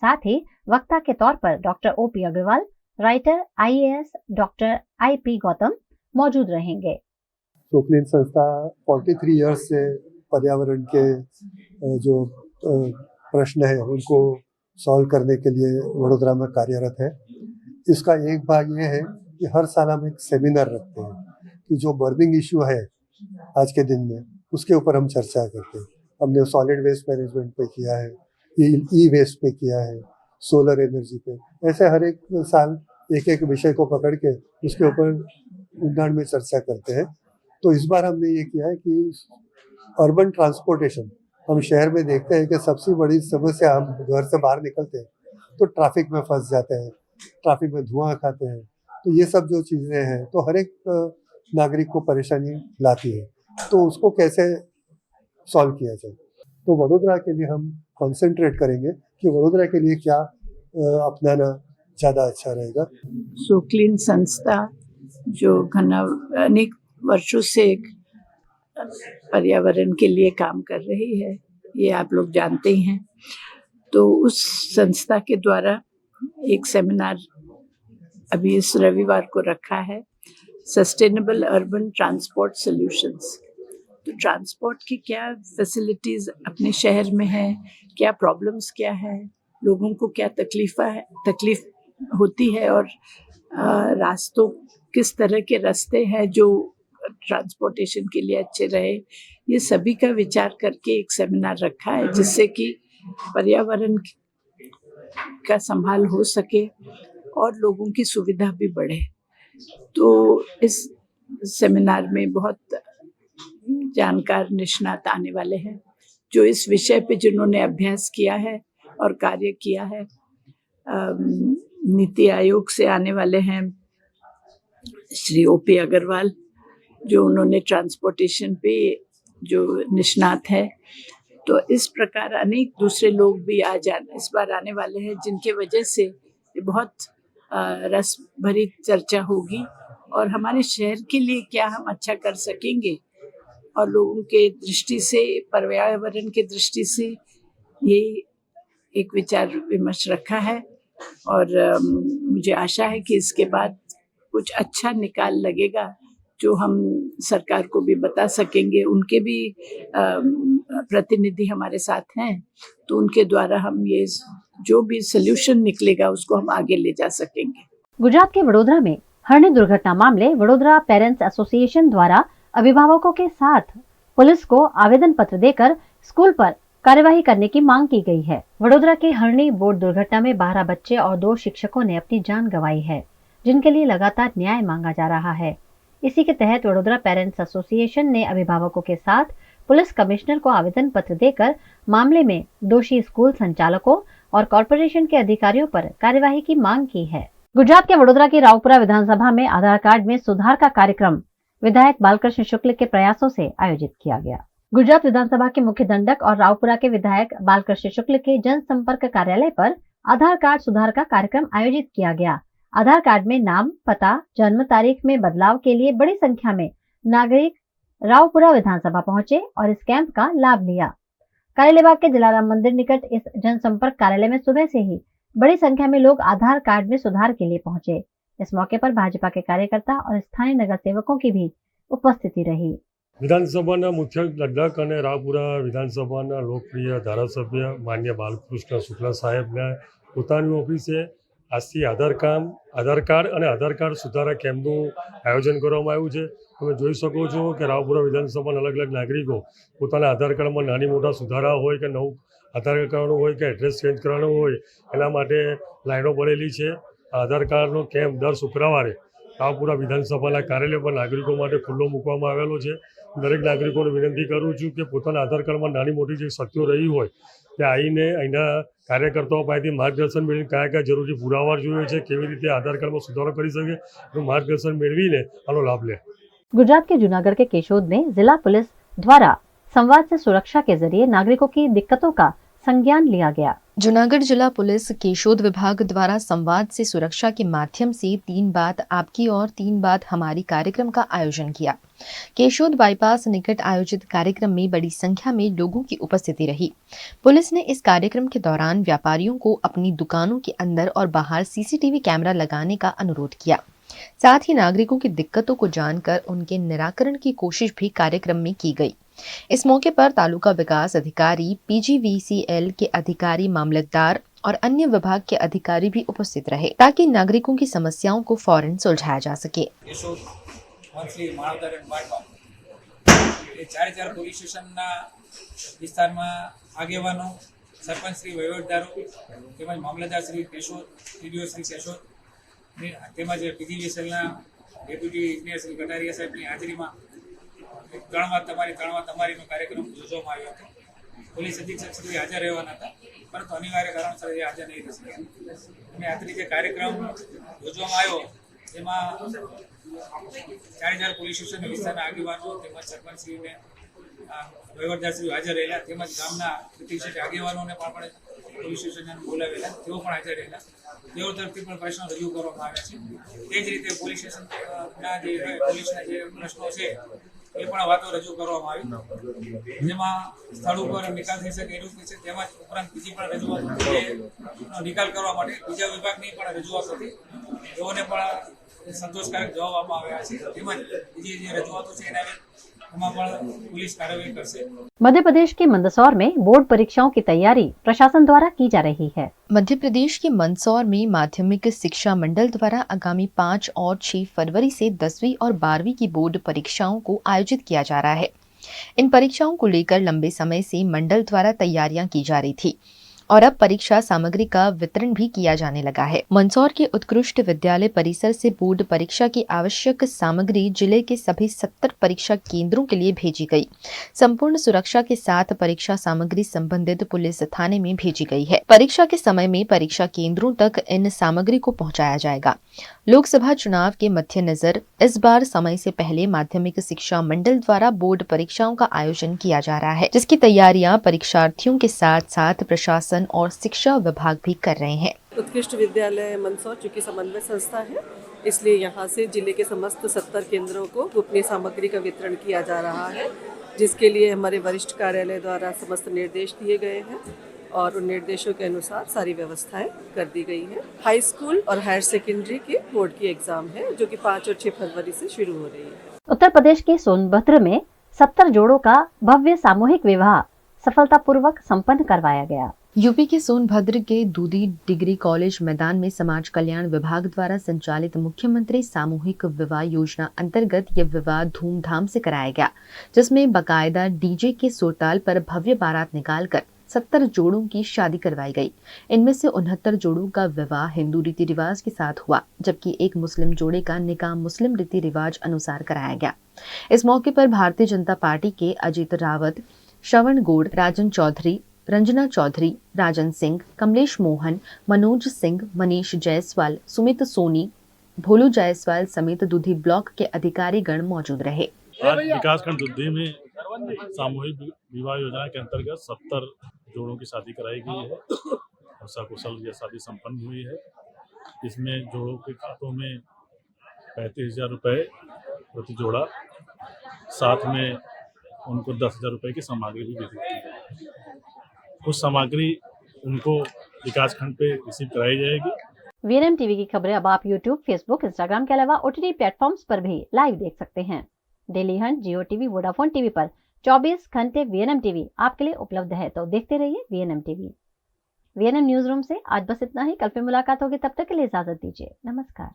साथ ही वक्ता के तौर पर doctor OP Agarwal, writer IAS doctor IP Gautam मौजूद रहेंगे। सोकलिन संस्था 43 इयर्स से पर्यावरण के जो प्रश्न है उनको सॉल्व करने के लिए वडोदरा में कार्यरत है। इसका एक भाग ये है कि हर साल हम एक सेमिनार रखते हैं कि जो बर्निंग इश्यू है आज के दिन में, उसके ऊपर हम चर्चा करते हैं। हमने सॉलिड वेस्ट मैनेजमेंट पे किया है, ई वेस्ट पे किया है, सोलर एनर्जी पे, ऐसे हर एक साल एक एक विषय को पकड़ के उसके ऊपर ऊंडाण में चर्चा करते हैं। तो इस बार हमने ये किया है कि अर्बन ट्रांसपोर्टेशन, हम शहर में देखते हैं कि सबसे बड़ी समस्या, हम घर से बाहर निकलते हैं तो ट्रैफिक में फंस जाते हैं, ट्रैफिक में धुआं खाते हैं, तो ये सब जो चीज़ें हैं तो हर एक नागरिक को परेशानी लाती है, तो उसको कैसे सॉल्व किया जाए। तो वडोदरा के लिए हम कंसंट्रेट करेंगे कि वडोदरा के लिए क्या अपनाना ज़्यादा अच्छा रहेगा। सोक्लीन संस्था जो अनेक वर्षों से पर्यावरण के लिए काम कर रही है, ये आप लोग जानते ही हैं। तो उस संस्था के द्वारा एक सेमिनार अभी इस रविवार को रखा है, सस्टेनेबल अर्बन ट्रांसपोर्ट सॉल्यूशंस। तो ट्रांसपोर्ट की क्या फैसिलिटीज़ अपने शहर में है, क्या प्रॉब्लम्स क्या है, लोगों को क्या तकलीफ होती है, और रास्तों किस तरह के रास्ते हैं जो ट्रांसपोर्टेशन के लिए अच्छे रहे, ये सभी का विचार करके एक सेमिनार रखा है, जिससे कि पर्यावरण का संभाल हो सके और लोगों की सुविधा भी बढ़े। तो इस सेमिनार में बहुत जानकार निष्णात आने वाले हैं जो इस विषय पे जिन्होंने अभ्यास किया है और कार्य किया है। नीति आयोग से आने वाले हैं श्री ओपी अग्रवाल, जो उन्होंने ट्रांसपोर्टेशन पे जो निष्णात है। तो इस प्रकार अनेक दूसरे लोग भी इस बार आने वाले हैं, जिनके वजह से बहुत रस भरी चर्चा होगी और हमारे शहर के लिए क्या हम अच्छा कर सकेंगे, और लोगों के दृष्टि से, पर्यावरण के दृष्टि से ये एक विचार विमर्श रखा है। और मुझे आशा है कि इसके बाद कुछ अच्छा निकाल लगेगा जो हम सरकार को भी बता सकेंगे। उनके भी प्रतिनिधि हमारे साथ हैं, तो उनके द्वारा हम ये जो भी सोल्यूशन निकलेगा उसको हम आगे ले जा सकेंगे। गुजरात के वडोदरा में हरणी दुर्घटना मामले वडोदरा पेरेंट्स एसोसिएशन द्वारा अभिभावकों के साथ पुलिस को आवेदन पत्र देकर स्कूल पर कार्यवाही करने की मांग की गई है। वडोदरा की हरणी बोट दुर्घटना में 12 बच्चे और 2 शिक्षकों ने अपनी जान गंवाई है, जिनके लिए लगातार न्याय मांगा जा रहा है। इसी के तहत वडोदरा पेरेंट्स एसोसिएशन ने अभिभावकों के साथ पुलिस कमिश्नर को आवेदन पत्र देकर मामले में दोषी स्कूल संचालकों और कॉर्पोरेशन के अधिकारियों पर कार्यवाही की मांग की है। गुजरात के वडोदरा की रावपुरा विधानसभा में आधार कार्ड में सुधार का कार्यक्रम विधायक बालकृष्ण शुक्ल के प्रयासों से आयोजित किया गया। गुजरात विधानसभा के मुख्य दंडक और रावपुरा के विधायक बालकृष्ण शुक्ल के जनसंपर्क कार्यालय पर आधार कार्ड सुधार का कार्यक्रम आयोजित किया गया। आधार कार्ड में नाम, पता, जन्म तारीख में बदलाव के लिए बड़ी संख्या में नागरिक रावपुरा विधानसभा पहुंचे और इस कैंप का लाभ लिया। कार्यालय बाग के जलाराम मंदिर निकट इस जनसंपर्क कार्यालय में सुबह से ही बड़ी संख्या में लोग आधार कार्ड में सुधार के लिए पहुंचे। इस मौके पर भाजपा के कार्यकर्ता और स्थानीय नगर सेवकों की भी उपस्थिति रही। विधानसभा मुख्य दंडक और रावपुरा विधानसभा लोकप्रिय धारासभ्य मान्य बालकृष्ण शुक्ला साहेब ने પોતાની ઓફિસે આજથી આધાર કાર્ડ અને આધાર કાર્ડ સુધારા કેમ્પનું આયોજન કરવામાં આવ્યું છે। તમે જોઈ શકો છો કે રાવપુરા વિધાનસભાના અલગ અલગ નાગરિકો પોતાના આધાર કાર્ડમાં નાની મોટા સુધારા હોય કે નવું આધાર કાર્ડ કરાવવાનું હોય કે એડ્રેસ ચેન્જ કરવાનું હોય, એના માટે લાઈનો પડેલી છે। આધાર કાર્ડનો કેમ્પ દર શુક્રવારે રાવપુરા વિધાનસભાના કાર્યાલય પર નાગરિકો માટે ખુલ્લો મૂકવામાં આવેલો છે। દરેક નાગરિકોને વિનંતી કરું છું કે પોતાના આધાર કાર્ડમાં નાની મોટી જે શક્તિઓ રહી હોય તે આવીને અહીંના કાર્યકર્તાઓ પાસેથી માર્ગદર્શન મેળવી કયા કયા જરૂરી પુરાવા જોઈએ છે, કેવી રીતે આધાર કાર્ડમાં સુધારો કરી શકે, એનું માર્ગદર્શન મેળવીને આનો લાભ લે। गुजरात के जूनागढ़ के केशोद में जिला पुलिस द्वारा संवाद से सुरक्षा के जरिए नागरिकों की दिक्कतों का संज्ञान लिया गया। जूनागढ़ जिला पुलिस केशोद विभाग द्वारा संवाद से सुरक्षा के माध्यम से 3 बात आपकी और 3 बात हमारी कार्यक्रम का आयोजन किया। केशोद बाईपास निकट आयोजित कार्यक्रम में बड़ी संख्या में लोगों की उपस्थिति रही। पुलिस ने इस कार्यक्रम के दौरान व्यापारियों को अपनी दुकानों के अंदर और बाहर सीसीटीवी कैमरा लगाने का अनुरोध किया। साथ ही नागरिकों की दिक्कतों को जानकर उनके निराकरण की कोशिश भी कार्यक्रम में की गई। इस मौके पर तालुका विकास अधिकारी, PGVCL के अधिकारी, मामलतदार और अन्य विभाग के अधिकारी भी उपस्थित रहे ताकि नागरिकों की समस्याओं को फौरन सुलझाया जा सके। એ 4 પોલીસ સ્ટેશનના વિસ્તારમાં આગેવાનો, સરપંચ શ્રી, વહીવટદારો તેમજ મામલતદાર શ્રી કેશોદ, ટીડીઓ શ્રી કેશોદ તેમજ પીજીવીએસએલના ડેપ્યુટી ઇજનેર શ્રી કટારિયા સાહેબની હાજરીમાં ત્રણવા તમારીનો કાર્યક્રમ યોજવામાં આવ્યો હતો. પોલીસ અધિક્ષક શ્રી હાજર રહેવાના હતા, પરંતુ અનિવાર્ય કારણસર એ હાજર નહીં રહી શક્યા. અને આ રીતે કાર્યક્રમ યોજવામાં આવ્યો એમાં 4 પોલીસ સ્ટેશન વિસ્તારના આગેવાનો તેમજ સરપંચશ્રીને વહીવટદારશ્રીઓ હાજર રહેલા, તેમજ ગામના પ્રતિષ્ઠિત આગેવાનોને પણ પોલીસ સ્ટેશને બોલાવેલા, તેઓ પણ હાજર રહેલા. તેઓ તરફથી પણ પ્રશ્નો રજૂ કરવામાં આવ્યા છે. તે જ રીતે પોલીસ સ્ટેશનના જે પોલીસના જે પ્રશ્નો છે એ પણ વાતો રજૂ કરવામાં આવી, જેમાં સ્થળ ઉપર નિકાલ થઈ શકે એટલું છે. તેમજ ઉપરાંત બીજી પણ રજૂઆત નિકાલ કરવા માટે બીજા વિભાગની પણ રજૂઆત હતી, તેઓને પણ संतोषकारक जवाब आपवामां આવ્યા છે. તેમજ બીજી જે રજૂઆતો છે એમાં પણ पुलिस કાર્યવાહી કરશે. मध्य प्रदेश के मंदसौर में बोर्ड परीक्षाओं की तैयारी प्रशासन द्वारा की जा रही है. मध्य प्रदेश के मंदसौर में माध्यमिक शिक्षा मंडल द्वारा आगामी 5 और 6 फरवरी से 10वीं और 12वीं की बोर्ड परीक्षाओं को आयोजित किया जा रहा है. इन परीक्षाओं को लेकर लंबे समय से मंडल द्वारा तैयारियां की जा रही थी और अब परीक्षा सामग्री का वितरण भी किया जाने लगा है. मंदसौर के उत्कृष्ट विद्यालय परिसर से बोर्ड परीक्षा की आवश्यक सामग्री जिले के सभी 70 परीक्षा केंद्रों के लिए भेजी गई. संपूर्ण सुरक्षा के साथ परीक्षा सामग्री संबंधित पुलिस थाने में भेजी गई है. परीक्षा के समय में परीक्षा केंद्रों तक इन सामग्री को पहुंचाया जाएगा. लोकसभा चुनाव के मद्देनजर इस बार समय से पहले माध्यमिक शिक्षा मंडल द्वारा बोर्ड परीक्षाओं का आयोजन किया जा रहा है, जिसकी तैयारियां परीक्षार्थियों के साथ साथ प्रशासन और शिक्षा विभाग भी कर रहे हैं. उत्कृष्ट विद्यालय मंदसौर चूंकि समन्वय संस्था है, इसलिए यहाँ से जिले के समस्त 70 केंद्रों को गोपनीय सामग्री का वितरण किया जा रहा है, जिसके लिए हमारे वरिष्ठ कार्यालय द्वारा समस्त निर्देश दिए गए हैं और उन निर्देशों के अनुसार सारी व्यवस्थाएं कर दी गई हैं. हाई स्कूल और हायर सेकेंडरी के बोर्ड की एग्जाम है जो कि 5 और 6 फरवरी से शुरू हो रही है. उत्तर प्रदेश के सोनभद्र में 70 जोड़ों का भव्य सामूहिक विवाह सफलतापूर्वक संपन्न करवाया गया. यूपी के सोनभद्र के दूधी डिग्री कॉलेज मैदान में समाज कल्याण विभाग द्वारा संचालित मुख्यमंत्री सामूहिक विवाह योजना अंतर्गत यह विवाह धूमधाम से कराया गया, जिसमें बाकायदा डीजे के सुरताल पर भव्य बारात निकालकर 70 जोड़ों की शादी करवाई गई. इनमें से 69 जोड़ों का विवाह हिंदू रीति रिवाज के साथ हुआ, जबकि एक मुस्लिम जोड़े का निकाह मुस्लिम रीति रिवाज अनुसार कराया गया. इस मौके पर भारतीय जनता पार्टी के अजीत रावत, श्रवण गोड़, राजन चौधरी, रंजना चौधरी, राजन सिंह, कमलेश मोहन, मनोज सिंह, मनीष जायसवाल, सुमित सोनी, भोलू जायसवाल समेत दूधी ब्लॉक के अधिकारी गण मौजूद रहे. आज विकासखंड दूधी में सामूहिक विवाह योजना के अंतर्गत 70 जोड़ों की शादी कराई गई है और सकुशल यह शादी संपन्न हुई है. इसमें जोड़ों के खातों में 35,000 रुपये प्रति जोड़ा, साथ में उनको 10,000 रुपये की सामग्री भी दी गई. उस सामग्री उनको विकासखंड पे रिसीव कराई जाएगी. वीएनएम टीवी की खबरें अब आप यूट्यूब, फेसबुक, इंस्टाग्राम के अलावा ओटीटी प्लेटफॉर्म्स पर भी लाइव देख सकते हैं. डेली हंट, जियो टीवी, वोडाफोन टीवी पर 24 घंटे वीएनएम टीवी आपके लिए उपलब्ध है, तो देखते रहिए VNM TV. VNM news room से आज बस इतना ही. कल फिर मुलाकात होगी, तब तक के लिए इजाजत दीजिए. नमस्कार.